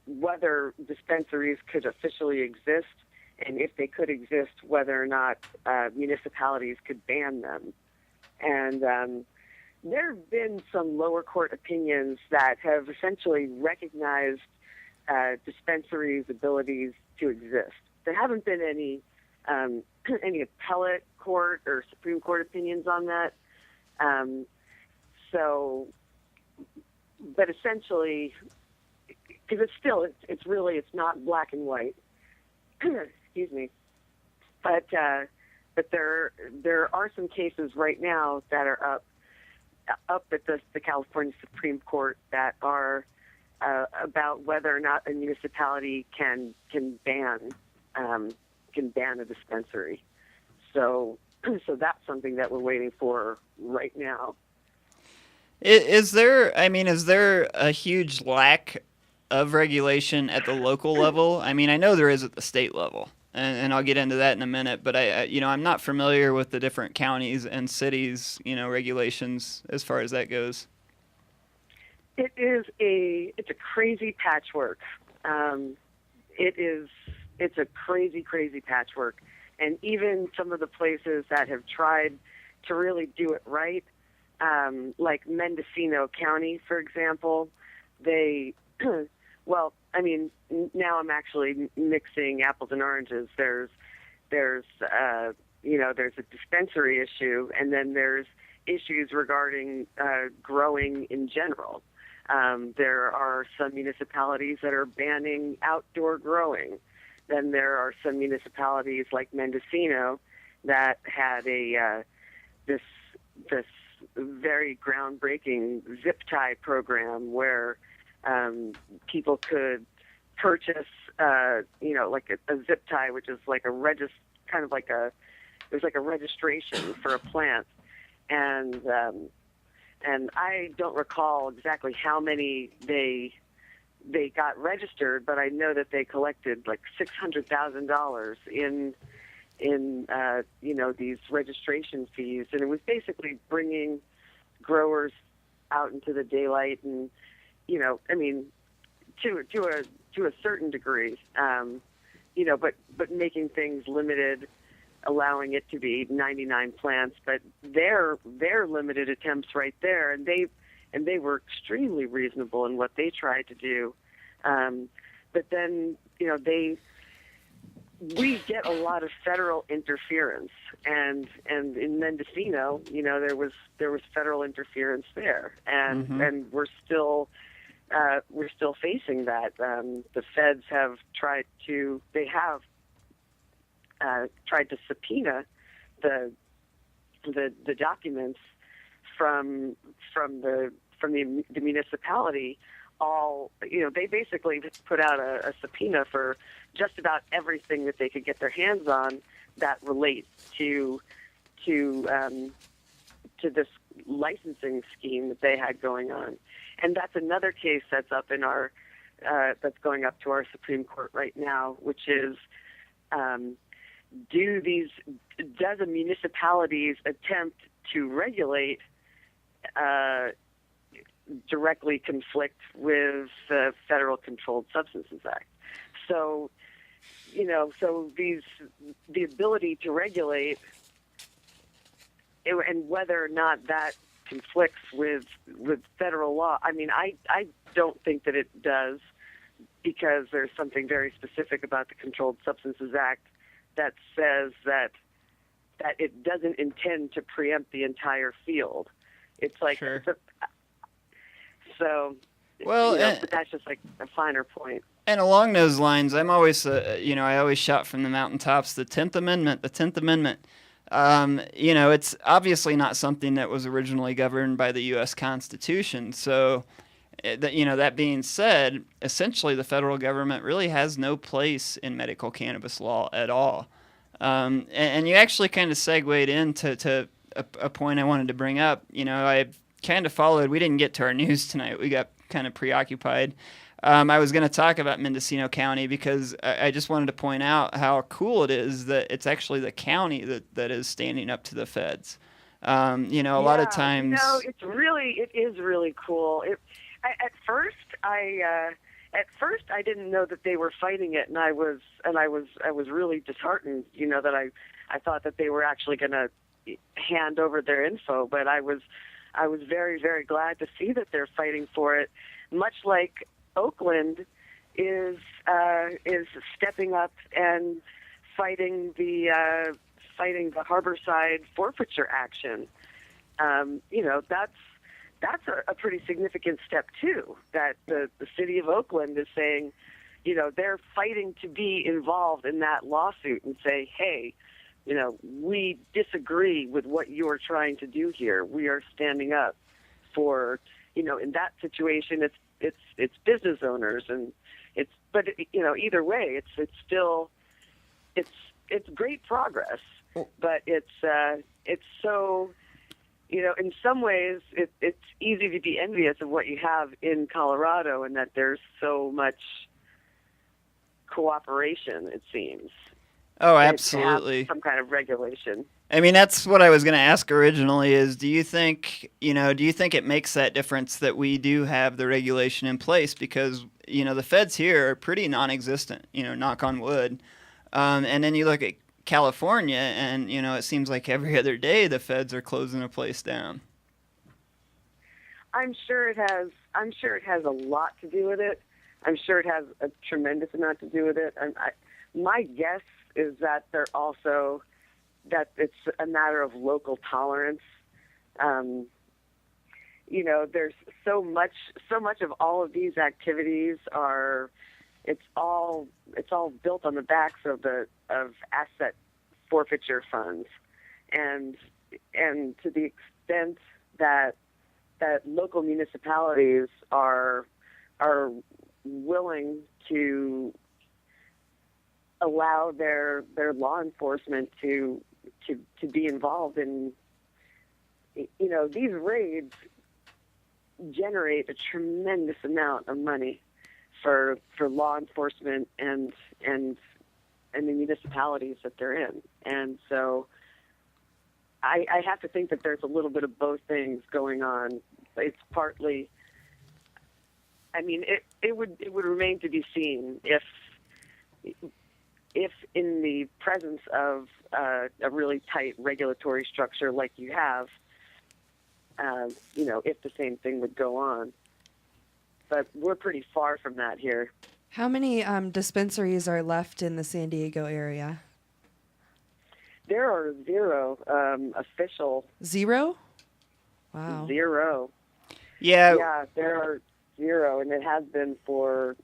whether dispensaries could officially exist, and if they could exist, whether or not municipalities could ban them. And there have been some lower court opinions that have essentially recognized dispensaries' abilities to exist. There haven't been any appellate court or Supreme Court opinions on that. But essentially, because it's not black and white. Excuse me. But there are some cases right now that are up at the California Supreme Court that are about whether or not a municipality can ban a dispensary. So that's something that we're waiting for right now. Is there a huge lack of regulation at the local level? I mean, I know there is at the state level, and I'll get into that in a minute, but I'm not familiar with the different counties and cities, regulations as far as that goes. It's a crazy patchwork. It's a crazy patchwork. And even some of the places that have tried to really do it right, like Mendocino County, for example, now I'm actually mixing apples and oranges. There's a dispensary issue, and then there's issues regarding growing in general. There are some municipalities that are banning outdoor growing. Then there are some municipalities like Mendocino that had this very groundbreaking zip tie program where people could purchase, like a zip tie, which is like there's like a registration for a plant, and I don't recall exactly how many they got registered, but I know that they collected like $600,000 in these registration fees, and it was basically bringing growers out into the daylight, and to a certain degree, but making things limited, allowing it to be 99 plants, but their limited attempts right there, and they were extremely reasonable in what they tried to do. But then, we get a lot of federal interference, and in Mendocino, there was federal interference there, and we're still facing that. The feds have tried to subpoena the documents from the municipality. They basically put out a subpoena for just about everything that they could get their hands on that relates to this licensing scheme that they had going on. And that's another case that's up in that's going up to our Supreme Court right now, which is, does a municipality's attempt to regulate directly conflict with the Federal Controlled Substances Act. So, the ability to regulate and whether or not that conflicts with federal law. I mean, I don't think that it does, because there's something very specific about the Controlled Substances Act that says that it doesn't intend to preempt the entire field. It's like, sure. So, well, but that's just like a finer point. And along those lines, I'm always, I always shout from the mountaintops, the 10th Amendment. It's obviously not something that was originally governed by the U.S. Constitution. So, that being said, essentially the federal government really has no place in medical cannabis law at all. And you actually kind of segued into a point I wanted to bring up. I kind of followed. We didn't get to our news tonight. We got kind of preoccupied. I was going to talk about Mendocino County because I just wanted to point out how cool it is that it's actually the county that is standing up to the feds. A lot of times. It is really cool. At first, I didn't know that they were fighting it, and I was really disheartened. That I thought that they were actually going to hand over their info, but I was very, very glad to see that they're fighting for it, much like Oakland is stepping up and fighting the Harborside forfeiture action. That's a pretty significant step too. That the city of Oakland is saying, they're fighting to be involved in that lawsuit and say, hey, we disagree with what you're trying to do here. We are standing up for, in that situation, it's business owners, and but either way, it's still great progress, but it's so, in some ways it's easy to be envious of what you have in Colorado, and that there's so much cooperation, it seems. Oh, absolutely. Some kind of regulation. I mean, that's what I was going to ask originally is, do you think it makes that difference that we do have the regulation in place? Because, the feds here are pretty non-existent, knock on wood. And then you look at California and, it seems like every other day the feds are closing a place down. I'm sure it has a lot to do with it. I'm sure it has a tremendous amount to do with it. My guess is that that it's a matter of local tolerance. There's so much of all of these activities it's all built on the backs of asset forfeiture funds, and to the extent that local municipalities are willing to allow their law enforcement to be involved in, these raids generate a tremendous amount of money for law enforcement and the municipalities that they're in. And so I have to think that there's a little bit of both things going on. It's partly, it would remain to be seen if in the presence of a really tight regulatory structure like you have, if the same thing would go on. But we're pretty far from that here. How many dispensaries are left in the San Diego area? There are 0 official. 0? Wow. 0. Yeah. Yeah, there are 0, and it has been for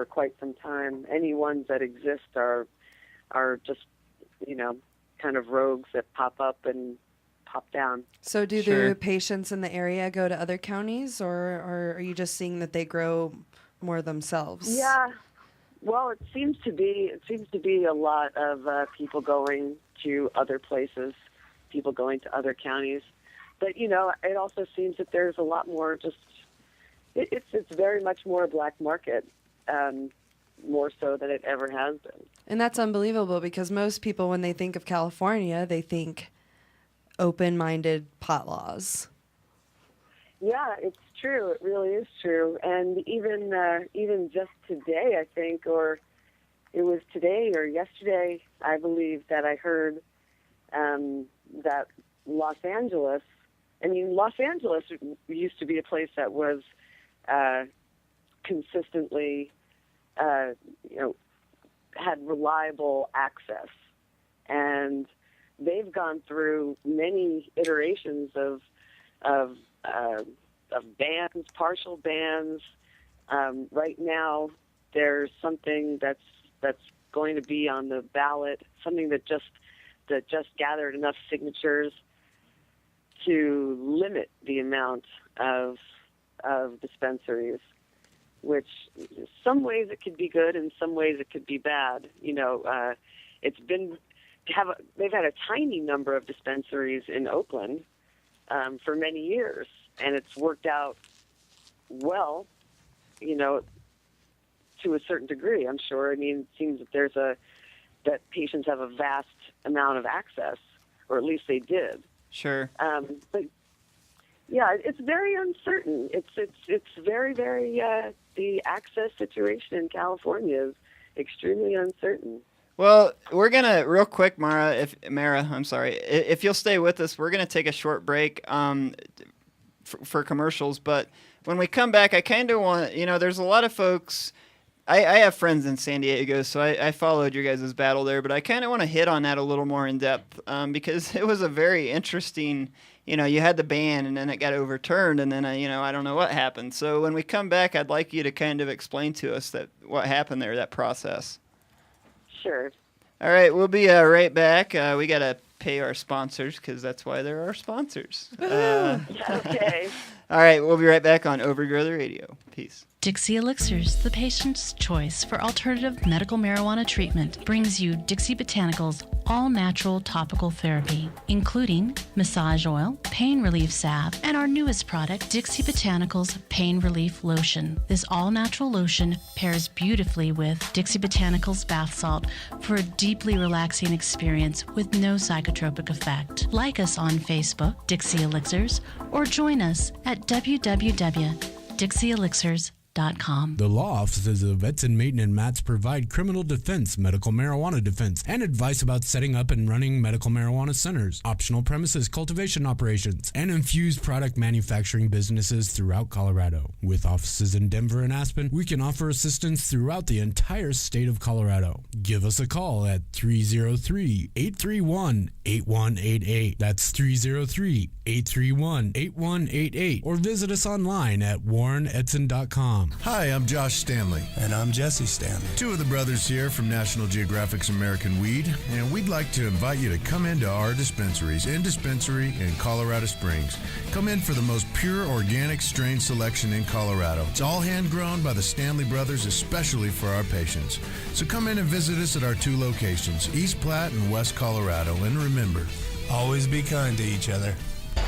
quite some time. Any ones that exist are just kind of rogues that pop up and pop down. So do Sure. the patients in the area go to other counties, or are you just seeing that they grow more themselves? Yeah. Well, it seems to be a lot of people going to other places, people going to other counties. But it also seems that there's a lot more just. It's very much more a black market, more so than it ever has been. And that's unbelievable, because most people, when they think of California, they think open-minded pot laws. Yeah, it's true. It really is true. And even just today, I think, or it was today or yesterday, I believe, that I heard that Los Angeles used to be a place that was consistently, had reliable access. And they've gone through many iterations of bans, partial bans. Right now, there's something that's going to be on the ballot, something that just gathered enough signatures to limit the amount of dispensaries, which in some ways it could be good, in some ways it could be bad. They've had a tiny number of dispensaries in Oakland for many years, and it's worked out well, to a certain degree, I'm sure. I mean, it seems that that patients have a vast amount of access, or at least they did. Sure. But yeah, it's very uncertain. It's very, very, the access situation in California is extremely uncertain. Well, we're gonna real quick, Mara. If you'll stay with us, we're gonna take a short break for commercials. But when we come back, I kind of want, there's a lot of folks. I have friends in San Diego, so I followed your guys' battle there. But I kind of want to hit on that a little more in depth because it was a very interesting. You had the ban, and then it got overturned, and then I don't know what happened. So when we come back, I'd like you to kind of explain to us what happened there, that process. Sure. All right, we'll be right back. We got to pay our sponsors because that's why they're our sponsors. Okay. All right, we'll be right back on Overgrow the Radio. Peace. Dixie Elixirs, the patient's choice for alternative medical marijuana treatment, brings you Dixie Botanicals all-natural topical therapy, including massage oil, pain relief salve, and our newest product, Dixie Botanicals Pain Relief Lotion. This all-natural lotion pairs beautifully with Dixie Botanicals bath salt for a deeply relaxing experience with no psychotropic effect. Like us on Facebook, Dixie Elixirs, or join us at www.dixieelixirs.com. The law offices of Etzen, Maton, and Matz provide criminal defense, medical marijuana defense, and advice about setting up and running medical marijuana centers, optional premises cultivation operations, and infused product manufacturing businesses throughout Colorado. With offices in Denver and Aspen, we can offer assistance throughout the entire state of Colorado. Give us a call at 303-831-8188. That's 303-831-8188. Or visit us online at warrenetzen.com. Hi, I'm Josh Stanley. And I'm Jesse Stanley. Two of the brothers here from National Geographic's American Weed, and we'd like to invite you to come into our dispensaries in Colorado Springs. Come in for the most pure organic strain selection in Colorado. It's all hand-grown by the Stanley brothers, especially for our patients. So come in and visit us at our two locations, East Platte and West Colorado. And remember, always be kind to each other.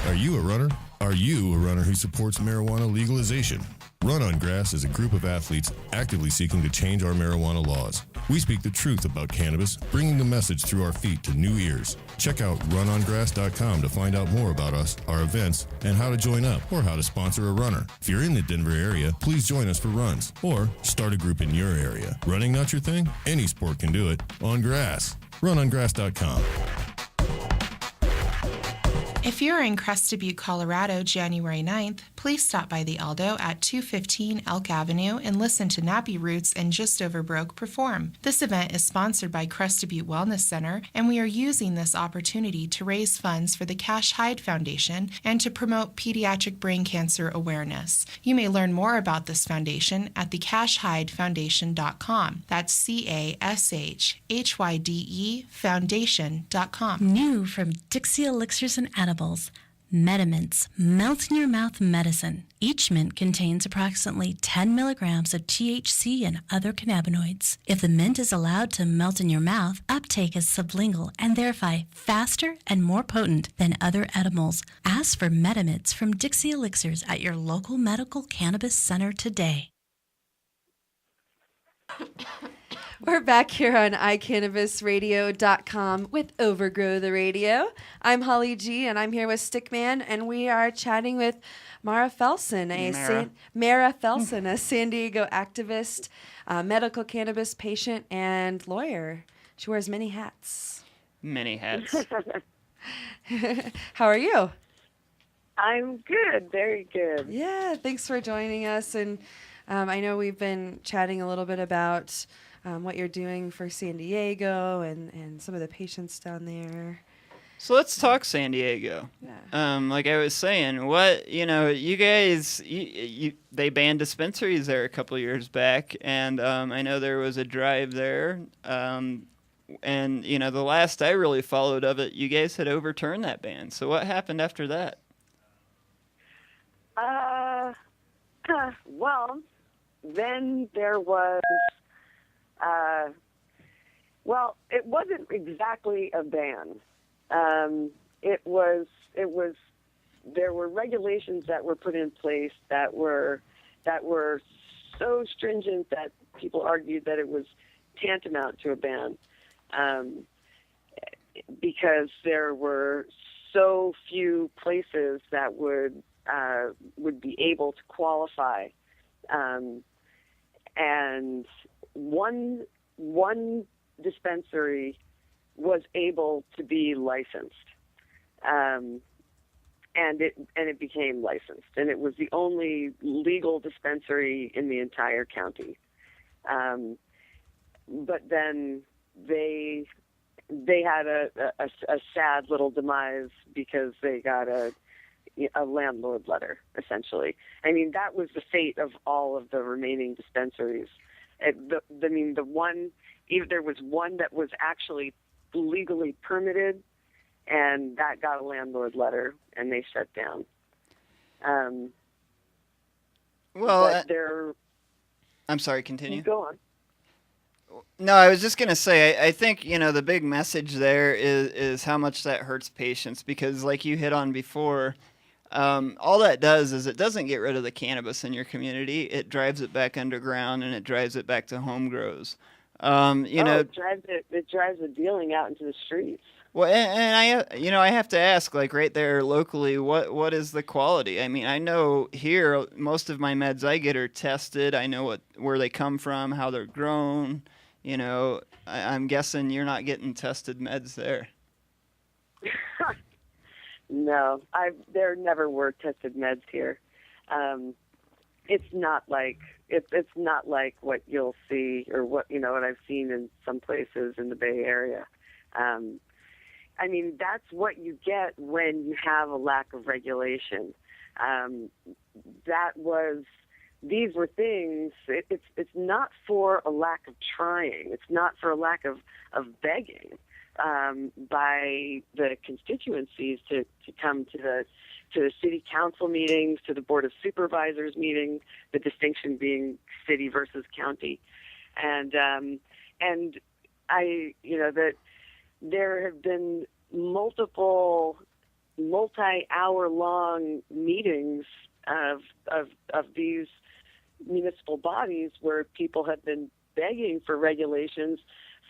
Are you a runner? Are you a runner who supports marijuana legalization? Run on Grass is a group of athletes actively seeking to change our marijuana laws. We speak the truth about cannabis, bringing the message through our feet to new ears. Check out runongrass.com to find out more about us, our events, and how to join up or how to sponsor a runner. If you're in the Denver area, please join us for runs or start a group in your area. Running not your thing? Any sport can do it. On grass. Runongrass.com. If you're in Crested Butte, Colorado, January 9th, please stop by the Aldo at 215 Elk Avenue and listen to Nappy Roots and Just Over Broke perform. This event is sponsored by Crested Butte Wellness Center, and we are using this opportunity to raise funds for the Cash Hyde Foundation and to promote pediatric brain cancer awareness. You may learn more about this foundation at thecashhydefoundation.com. That's CASHHYDE Foundation.com. New from Dixie Elixirs and Edibles, Metamints, melt-in-your-mouth medicine. Each mint contains approximately 10 milligrams of THC and other cannabinoids. If the mint is allowed to melt in your mouth, uptake is sublingual and therefore faster and more potent than other edibles. Ask for Metamints from Dixie Elixirs at your local medical cannabis center today. We're back here on iCannabisRadio.com with Overgrow the Radio. I'm Holly G, and I'm here with Stickman, and we are chatting with Mara Felsen, Mara Felsen, a San Diego activist, medical cannabis patient, and lawyer. She wears many hats. Many hats. How are you? I'm good, very good. Yeah, thanks for joining us. And I know we've been chatting a little bit about what you're doing for San Diego and some of the patients down there. So let's talk San Diego. Yeah. Like I was saying, you guys, they banned dispensaries there a couple of years back, and I know there was a drive there. And, the last I really followed of it, you guys had overturned that ban. So what happened after that? Well, then there was, it wasn't exactly a ban. There were regulations that were put in place that were so stringent that people argued that it was tantamount to a ban, because there were so few places that would be able to qualify, and one dispensary was able to be licensed, and it became licensed, and it was the only legal dispensary in the entire county. But then they had a sad little demise because they got a landlord letter, essentially. I mean, that was the fate of all of the remaining dispensaries. There was one that was actually legally permitted, and that got a landlord letter, and they shut down. I'm sorry, continue. Go on. No, I was just going to say, I think, the big message there is how much that hurts patients, because like you hit on before, all that does is it doesn't get rid of the cannabis in your community. It drives it back underground, and it drives it back to home grows. It drives the dealing out into the streets. Well, and I have to ask, like right there locally, what is the quality? I mean, I know here most of my meds I get are tested. I know where they come from, how they're grown. I'm guessing you're not getting tested meds there. No, there never were tested meds here. It's not like what you'll see or what I've seen in some places in the Bay Area. I mean, that's what you get when you have a lack of regulation. These were things. It's not for a lack of trying. It's not for a lack of begging by the constituencies to come to the city council meetings, to the board of supervisors meeting. The distinction being city versus county, and that there have been multiple multi-hour-long meetings of these municipal bodies where people have been begging for regulations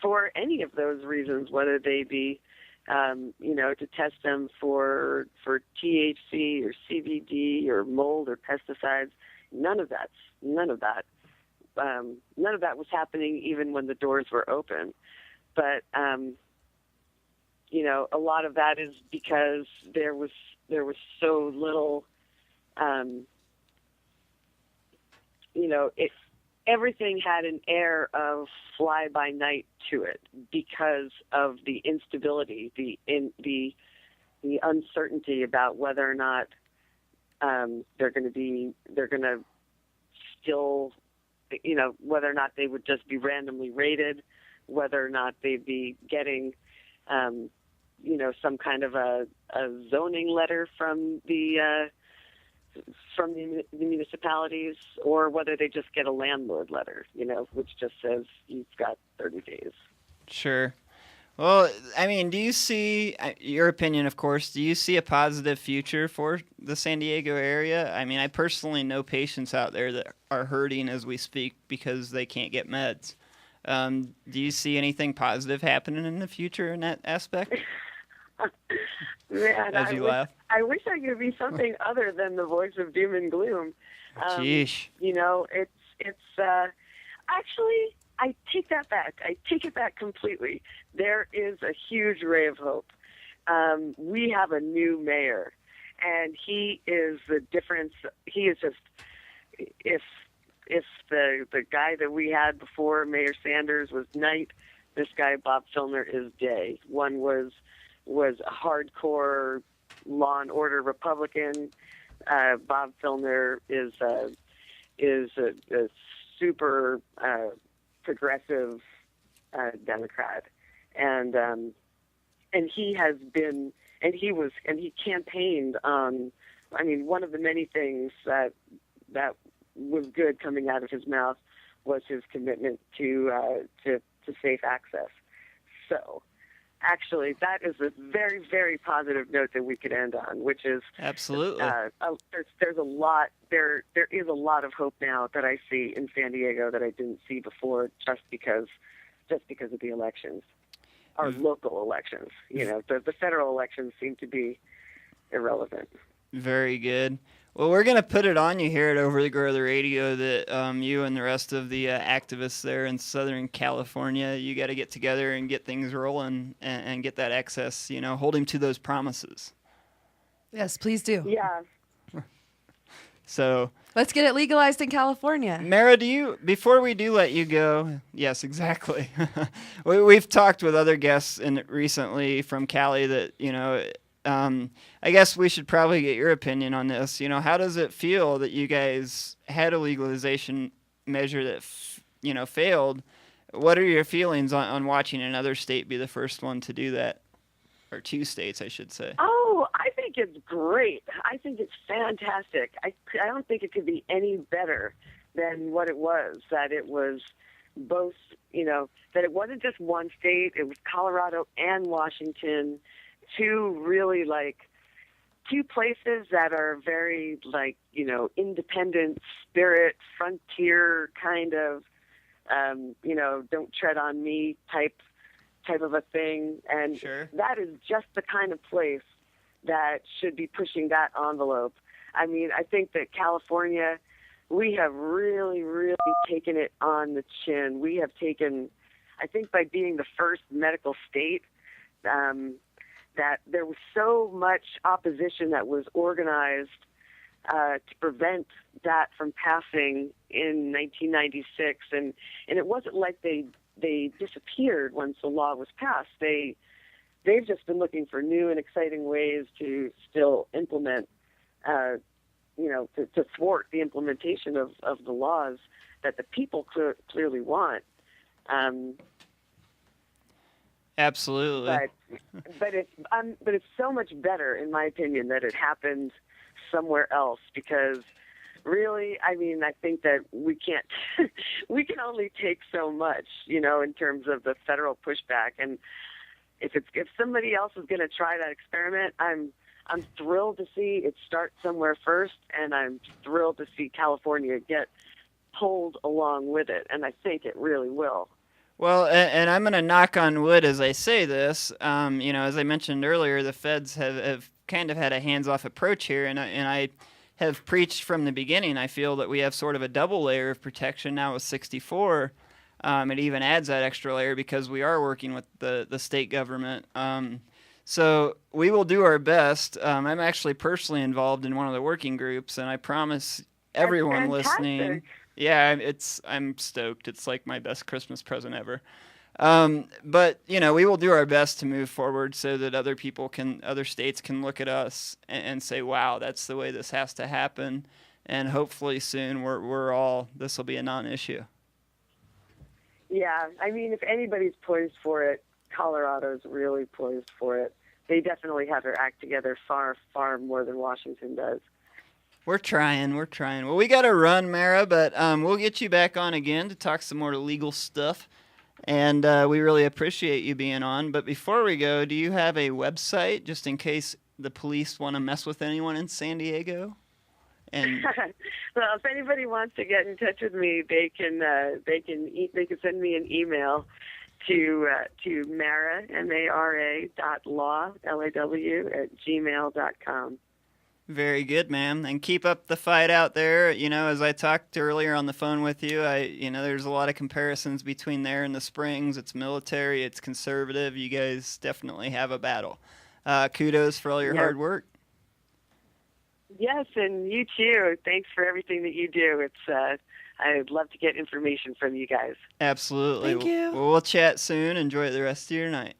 for any of those reasons, whether they be, to test them for THC or CBD or mold or pesticides. None of that was happening even when the doors were open. But a lot of that is because there was so little. Everything had an air of fly-by-night to it because of the instability, the uncertainty about whether or not they're going to still, whether or not they would just be randomly rated, whether or not they'd be getting, some kind of a zoning letter from the municipalities, or whether they just get a landlord letter, which just says you've got 30 days. Sure. Well, I mean, do you see, your opinion, of course, do you see a positive future for the San Diego area? I mean, I personally know patients out there that are hurting as we speak because they can't get meds. Do you see anything positive happening in the future in that aspect? Man, As you laugh. I wish I could be something other than the voice of doom and gloom. Sheesh. You know, it's actually, I take that back. I take it back completely. There is a huge ray of hope. We have a new mayor, and he is the difference. He is just, if the guy that we had before, Mayor Sanders, was night, this guy, Bob Filner, is day. One was a hardcore law and order Republican. Bob Filner is a super progressive Democrat, and he has been, and he campaigned on. I mean, one of the many things that was good coming out of his mouth was his commitment to safe access. So, actually, that is a very, very positive note that we could end on, which is absolutely. There's a lot. There is a lot of hope now that I see in San Diego that I didn't see before, just because of the elections, our local elections. You know, the federal elections seem to be irrelevant. Very good. Well, we're going to put it on you here at Overgrow the Radio that you and the rest of the activists there in Southern California, you got to get together and get things rolling and get that access, you know, hold him to those promises. Yes, please do. Yeah. So let's get it legalized in California. Mara, before we do let you go, yes, exactly. We've talked with other guests recently from Cali that, you know, I guess we should probably get your opinion on this. You know, how does it feel that you guys had a legalization measure that, failed? What are your feelings on watching another state be the first one to do that? Or two states, I should say. Oh, I think it's great. I think it's fantastic. I don't think it could be any better than what it was, that it was both, you know, that it wasn't just one state, it was Colorado and Washington, two places that are very, like, you know, independent spirit, frontier kind of, you know, don't tread on me type of a thing. And sure. That is just the kind of place that should be pushing that envelope. I mean, I think that California, we have really, really taken it on the chin. We have taken, I think by being the first medical state, that there was so much opposition that was organized to prevent that from passing in 1996. And it wasn't like they disappeared once the law was passed. They've just been looking for new and exciting ways to still implement, to thwart the implementation of the laws that the people clearly want. Absolutely. But it's so much better, in my opinion, that it happened somewhere else, because really, I mean, I think that we can't, we can only take so much, you know, in terms of the federal pushback. And if somebody else is going to try that experiment, I'm thrilled to see it start somewhere first, and I'm thrilled to see California get pulled along with it, and I think it really will. Well, and I'm going to knock on wood as I say this. As I mentioned earlier, the feds have kind of had a hands-off approach here, and I have preached from the beginning. I feel that we have sort of a double layer of protection now with 64. It even adds that extra layer because we are working with the state government. So we will do our best. I'm actually personally involved in one of the working groups, and I promise everyone listening. Yeah, I'm stoked. It's like my best Christmas present ever. But we will do our best to move forward so that other states can look at us and say, wow, that's the way this has to happen. And hopefully soon this will be a non-issue. Yeah, I mean, if anybody's poised for it, Colorado's really poised for it. They definitely have their act together far, far more than Washington does. We're trying. Well, we got to run, Mara, but we'll get you back on again to talk some more legal stuff. And we really appreciate you being on. But before we go, do you have a website just in case the police want to mess with anyone in San Diego? And well, if anybody wants to get in touch with me, they can send me an email to Mara, MARA.law, LAW, @gmail.com. Very good, ma'am. And keep up the fight out there. You know, as I talked earlier on the phone with you, there's a lot of comparisons between there and the Springs. It's military, it's conservative. You guys definitely have a battle. Kudos for all your hard work. Yes, and you too. Thanks for everything that you do. It's I'd love to get information from you guys. Absolutely. Thank you. Well, we'll chat soon. Enjoy the rest of your night.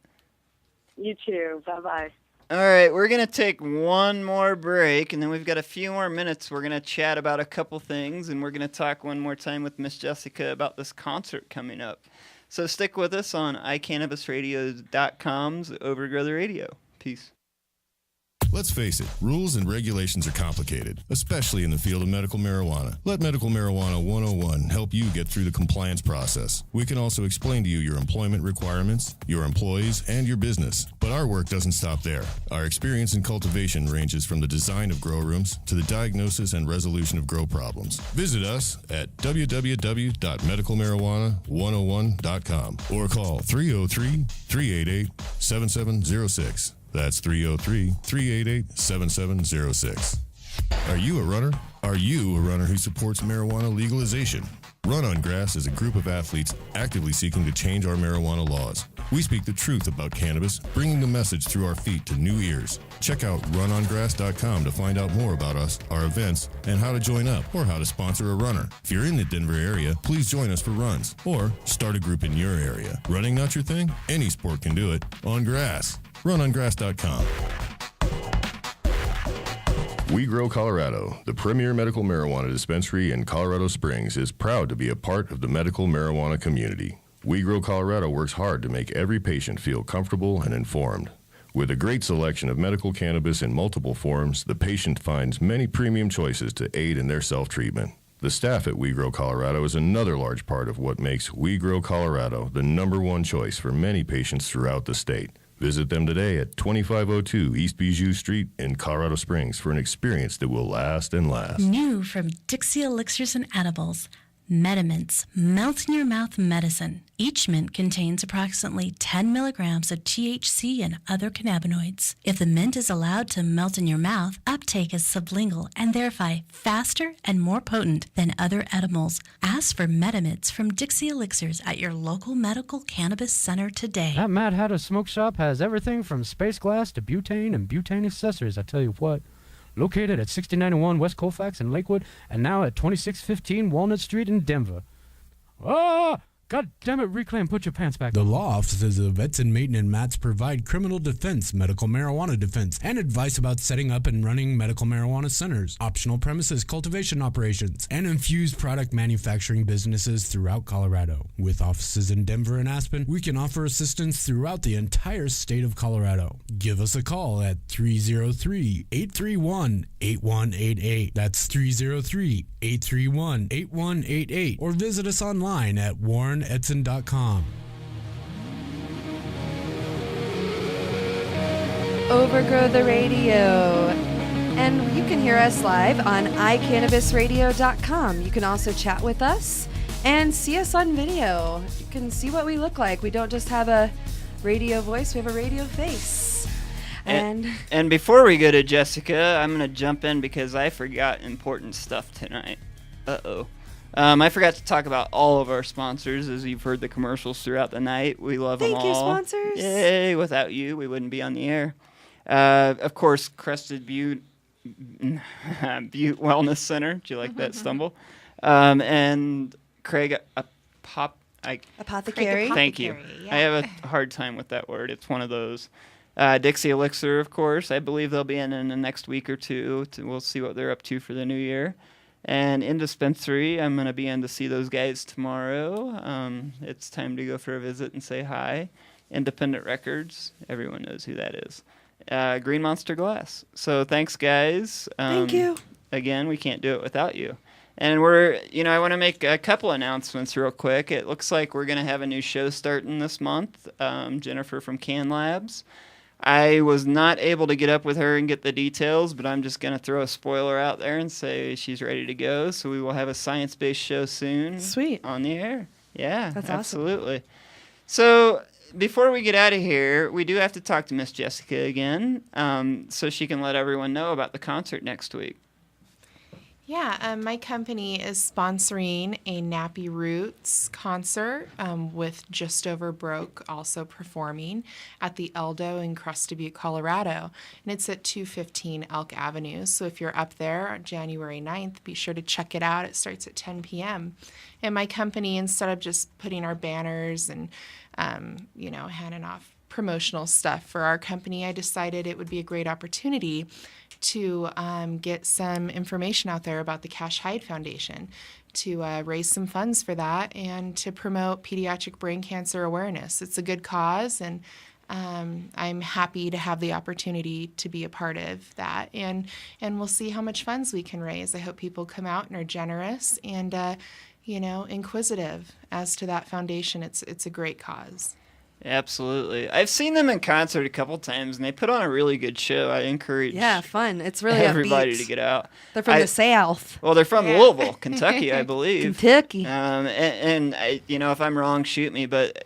You too. Bye-bye. All right, we're going to take one more break, and then we've got a few more minutes. We're going to chat about a couple things, and we're going to talk one more time with Miss Jessica about this concert coming up. So stick with us on iCannabisRadio.com's Overgrow the Radio. Peace. Let's face it, rules and regulations are complicated, especially in the field of medical marijuana. Let Medical Marijuana 101 help you get through the compliance process. We can also explain to you your employment requirements, your employees, and your business. But our work doesn't stop there. Our experience in cultivation ranges from the design of grow rooms to the diagnosis and resolution of grow problems. Visit us at www.medicalmarijuana101.com or call 303-388-7706. That's 303-388-7706. Are you a runner? Are you a runner who supports marijuana legalization? Run on Grass is a group of athletes actively seeking to change our marijuana laws. We speak the truth about cannabis, bringing the message through our feet to new ears. Check out runongrass.com to find out more about us, our events, and how to join up or how to sponsor a runner. If you're in the Denver area, please join us for runs or start a group in your area. Running not your thing? Any sport can do it. On grass. runongrass.com. We Grow Colorado, the premier medical marijuana dispensary in Colorado Springs, is proud to be a part of the medical marijuana community. We Grow Colorado works hard to make every patient feel comfortable and informed. With a great selection of medical cannabis in multiple forms, the patient finds many premium choices to aid in their self-treatment. The staff at We Grow Colorado is another large part of what makes We Grow Colorado the #1 choice for many patients throughout the state. Visit them today at 2502 East Bijou Street in Colorado Springs for an experience that will last and last. New from Dixie Elixirs and Edibles, Metamints, melt-in-your-mouth medicine. Each mint contains approximately 10 milligrams of THC and other cannabinoids. If the mint is allowed to melt in your mouth, uptake is sublingual and therefore faster and more potent than other edibles. Ask for Metamints from Dixie Elixirs at your local medical cannabis center today. That Mad Hatter Smoke Shop has everything from space glass to butane and butane accessories, I tell you what. Located at 6091 West Colfax in Lakewood, and now at 2615 Walnut Street in Denver. Ah! God damn it, Reclaim, put your pants back. The law offices of Edson, Mayton, and Matz provide criminal defense, medical marijuana defense, and advice about setting up and running medical marijuana centers, optional premises cultivation operations, and infused product manufacturing businesses throughout Colorado. With offices in Denver and Aspen, we can offer assistance throughout the entire state of Colorado. Give us a call at 303-831-8188. That's 303-831-8188. Or visit us online at warrenedson.com. Overgrow the Radio. And you can hear us live on iCannabisRadio.com. You can also chat with us and see us on video. You can see what we look like. We don't just have a radio voice, we have a radio face. And before we go to Jessica, I'm going to jump in because I forgot important stuff tonight. Uh-oh. I forgot to talk about all of our sponsors, as you've heard the commercials throughout the night. We love them all. Thank you, sponsors. Yay, without you, we wouldn't be on the air. Of course, Crested Butte Wellness Center. Do you like that stumble? And Craig Apothecary. Thank you. Yeah. I have a hard time with that word. It's one of those. Dixie Elixir, of course. I believe they'll be in the next week or two. We'll see what they're up to for the new year. And in dispensary, I'm going to be in to see those guys tomorrow. It's time to go for a visit and say hi. Independent Records, everyone knows who that is. Green Monster Glass. So thanks, guys. Thank you. Again, we can't do it without you. And I want to make a couple announcements real quick. It looks like we're going to have a new show starting this month. Jennifer from Can Labs. I was not able to get up with her and get the details, but I'm just going to throw a spoiler out there and say she's ready to go. So we will have a science-based show soon. Sweet. On the air. Yeah, That's absolutely. Awesome. So before we get out of here, we do have to talk to Miss Jessica again, so she can let everyone know about the concert next week. Yeah, my company is sponsoring a Nappy Roots concert with Just Over Broke also performing at the Eldo in Crested Butte, Colorado. And it's at 215 Elk Avenue. So if you're up there on January 9th, be sure to check it out. It starts at 10 p.m. And my company, instead of just putting our banners and, handing off promotional stuff for our company, I decided it would be a great opportunity to get some information out there about the Cash Hyde Foundation, to raise some funds for that, and to promote pediatric brain cancer awareness. It's a good cause, and I'm happy to have the opportunity to be a part of that. And we'll see how much funds we can raise. I hope people come out and are generous and inquisitive as to that foundation. It's a great cause. Absolutely. I've seen them in concert a couple times, and they put on a really good show. I encourage fun. It's really everybody upbeat. to get out. They're from the South. Well, they're from Louisville, Kentucky, I believe. Kentucky. And if I'm wrong, shoot me. But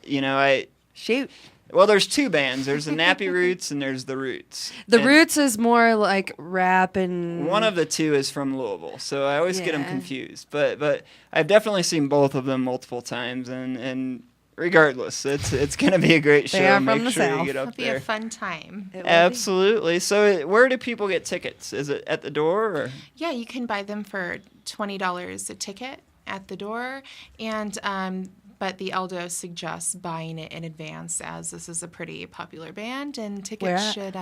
shoot. Well, there's two bands. There's the Nappy Roots and there's the Roots. The Roots is more like rap and... One of the two is from Louisville, so I always get them confused. But I've definitely seen both of them multiple times, and regardless, it's going to be a great show. They are from Make the sure South. you get up It'll be there. a fun time. Absolutely. So where do people get tickets? Is it at the door? Or? Yeah, you can buy them for $20 a ticket at the door, and but the Eldo suggests buying it in advance, as this is a pretty popular band, and tickets should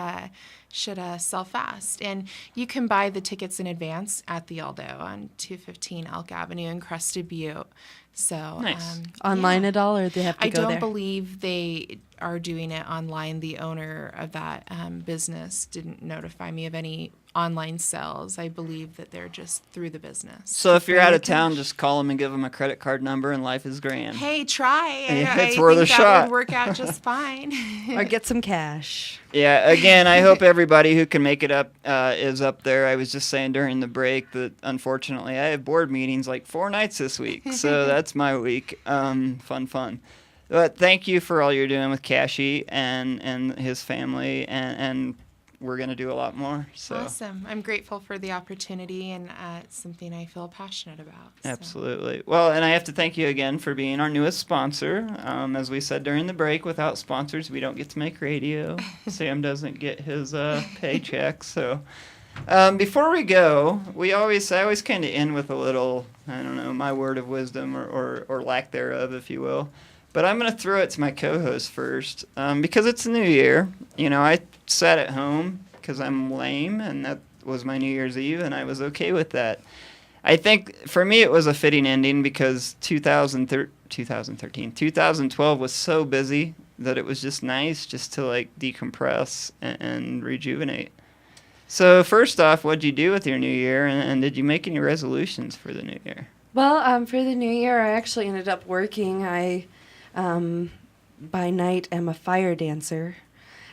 sell fast. And you can buy the tickets in advance at the Eldo on 215 Elk Avenue in Crested Butte. So nice. Online at all, or they have to I go there? don't believe they are doing it online. The owner of that business didn't notify me of any online sales. I believe that they're just through the business. So if you're out of town, just call them and give them a credit card number, and life is grand. Hey, try. It's I worth a think shot. that would work out just fine. Or get some cash. Yeah, again, I hope everybody who can make it up is up there. I was just saying during the break that unfortunately I have board meetings like 4 nights this week, so that's my week. Fun. But thank you for all you're doing with Cashy and his family, and we're going to do a lot more. So. Awesome. I'm grateful for the opportunity, and it's something I feel passionate about. So. Absolutely. Well, and I have to thank you again for being our newest sponsor. As we said during the break, without sponsors, we don't get to make radio. Sam doesn't get his paycheck. So before we go, I always kind of end with a little, I don't know, my word of wisdom or lack thereof, if you will. But I'm going to throw it to my co-host first because it's the new year. I sat at home because I'm lame, and that was my New Year's Eve, and I was okay with that. I think for me it was a fitting ending because 2012 was so busy that it was just nice just to decompress and rejuvenate. So first off, what'd you do with your new year, and did you make any resolutions for the new year? Well, for the new year, I actually ended up working. I by night am a fire dancer,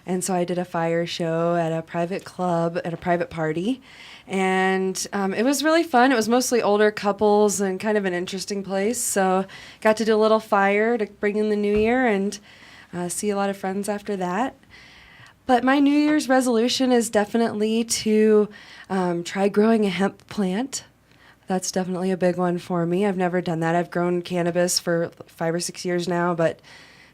and so I did a fire show at a private club at a private party, and it was really fun. It was mostly older couples and kind of an interesting place, so got to do a little fire to bring in the new year and see a lot of friends after that. But my New Year's resolution is definitely to try growing a hemp plant. That's definitely a big one for me. I've never done that. I've grown cannabis for 5 or 6 years now, but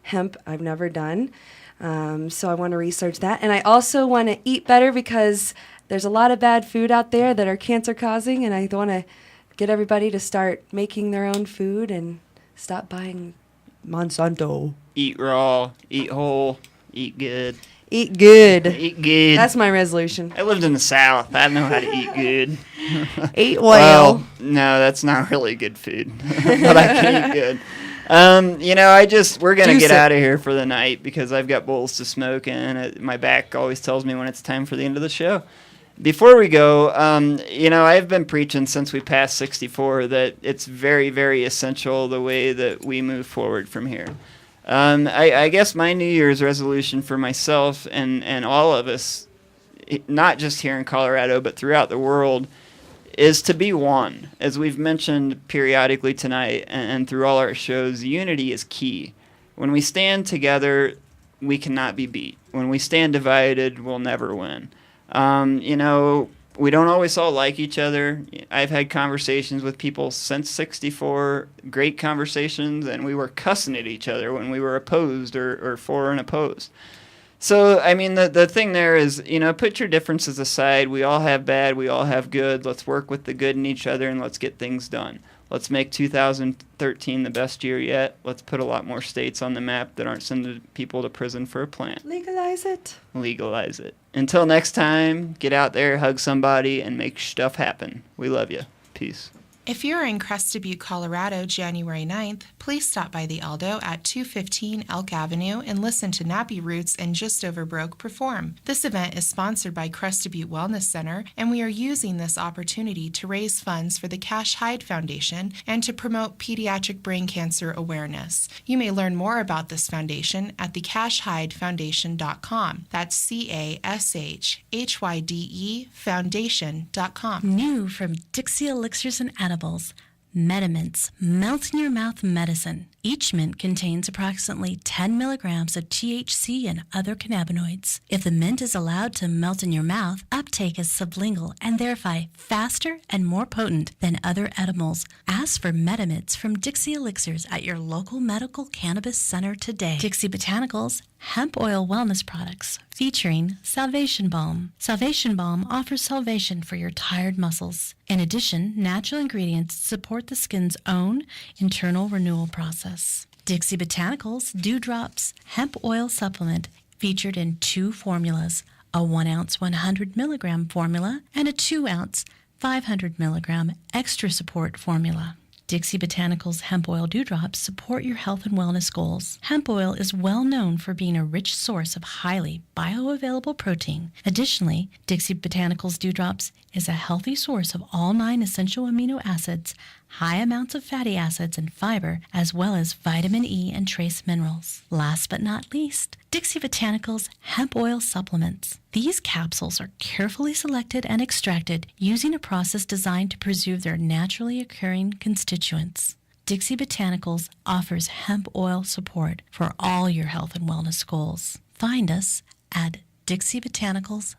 hemp I've never done. So I want to research that. And I also want to eat better because there's a lot of bad food out there that are cancer causing, and I want to get everybody to start making their own food and stop buying Monsanto. Eat raw, eat whole, eat good. Eat good. Eat good. That's my resolution. I lived in the South. I know how to eat good. Eat well. No, that's not really good food, but I can eat good. We're going to get out of here for the night because I've got bowls to smoke, and my back always tells me when it's time for the end of the show. Before we go, I've been preaching since we passed 64 that it's very, very essential the way that we move forward from here. I guess my New Year's resolution for myself and all of us, not just here in Colorado, but throughout the world, is to be one. As we've mentioned periodically tonight and through all our shows, unity is key. When we stand together, we cannot be beat. When we stand divided, we'll never win. We don't always all like each other. I've had conversations with people since '64, great conversations, and we were cussing at each other when we were opposed or for and opposed. So, I mean, the thing there is, put your differences aside. We all have bad, we all have good. Let's work with the good in each other and let's get things done. Let's make 2013 the best year yet. Let's put a lot more states on the map that aren't sending people to prison for a plant. Legalize it. Legalize it. Until next time, get out there, hug somebody, and make stuff happen. We love you. Peace. If you're in Crested Butte, Colorado, January 9th, please stop by the Aldo at 215 Elk Avenue and listen to Nappy Roots and Just Over Broke perform. This event is sponsored by Crested Butte Wellness Center, and we are using this opportunity to raise funds for the Cash Hyde Foundation and to promote pediatric brain cancer awareness. You may learn more about this foundation at thecashhydefoundation.com. That's CASHHYDE foundation.com. New from Dixie Elixirs and Edibles, Metamints, melt-in-your-mouth medicine. Each mint contains approximately 10 milligrams of THC and other cannabinoids. If the mint is allowed to melt in your mouth, uptake is sublingual and therefore faster and more potent than other edibles. Ask for Metamints from Dixie Elixirs at your local medical cannabis center today. Dixie Botanicals hemp oil wellness products featuring Salvation Balm. Salvation Balm offers salvation for your tired muscles. In addition, natural ingredients support the skin's own internal renewal process. Dixie Botanicals Dewdrops Hemp Oil Supplement featured in 2 formulas, a 1-ounce 100 milligram formula and a 2-ounce 500 milligram extra support formula. Dixie Botanicals Hemp Oil Dewdrops support your health and wellness goals. Hemp oil is well known for being a rich source of highly bioavailable protein. Additionally, Dixie Botanicals Dewdrops is a healthy source of all 9 essential amino acids, high amounts of fatty acids and fiber, as well as vitamin E and trace minerals. Last but not least, Dixie Botanicals Hemp Oil Supplements. These capsules are carefully selected and extracted using a process designed to preserve their naturally occurring constituents. Dixie Botanicals offers hemp oil support for all your health and wellness goals. Find us at dixiebotanicals.com.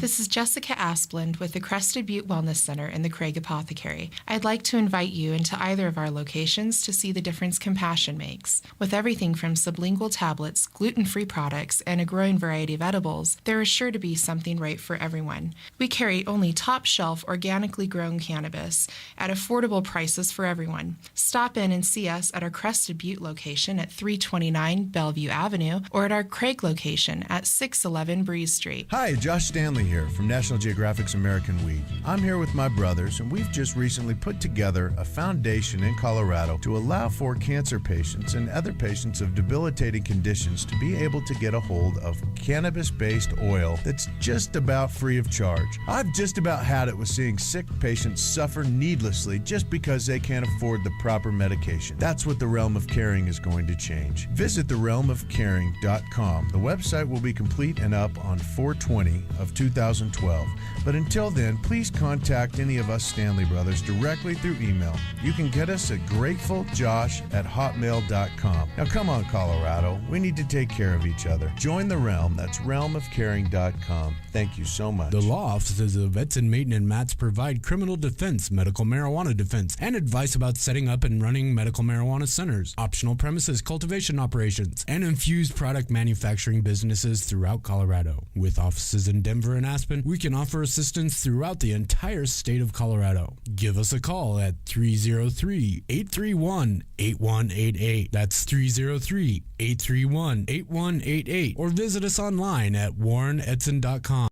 This is Jessica Asplund with the Crested Butte Wellness Center and the Craig Apothecary. I'd like to invite you into either of our locations to see the difference compassion makes. With everything from sublingual tablets, gluten-free products, and a growing variety of edibles, there is sure to be something right for everyone. We carry only top-shelf, organically grown cannabis at affordable prices for everyone. Stop in and see us at our Crested Butte location at 329 Bellevue Avenue or at our Craig location at 611 Breeze Street. Hi, Josh Stanley here from National Geographic's American Weed. I'm here with my brothers, and we've just recently put together a foundation in Colorado to allow for cancer patients and other patients of debilitating conditions to be able to get a hold of cannabis-based oil that's just about free of charge. I've just about had it with seeing sick patients suffer needlessly just because they can't afford the proper medication. That's what the Realm of Caring is going to change. Visit therealmofcaring.com. The website will be complete and up on 4/20 of 2012. But until then, please contact any of us Stanley Brothers directly through email. You can get us at gratefuljosh@hotmail.com. Now come on, Colorado. We need to take care of each other. Join the Realm. That's realmofcaring.com. Thank you so much. The law offices of Edson, Mayton, and Matz provide criminal defense, medical marijuana defense, and advice about setting up and running medical marijuana centers, optional premises cultivation operations, and infused product manufacturing businesses throughout Colorado. With offices in Denver and Aspen, we can offer assistance throughout the entire state of Colorado. Give us a call at 303-831-8188. That's 303-831-8188. Or visit us online at warrenedson.com.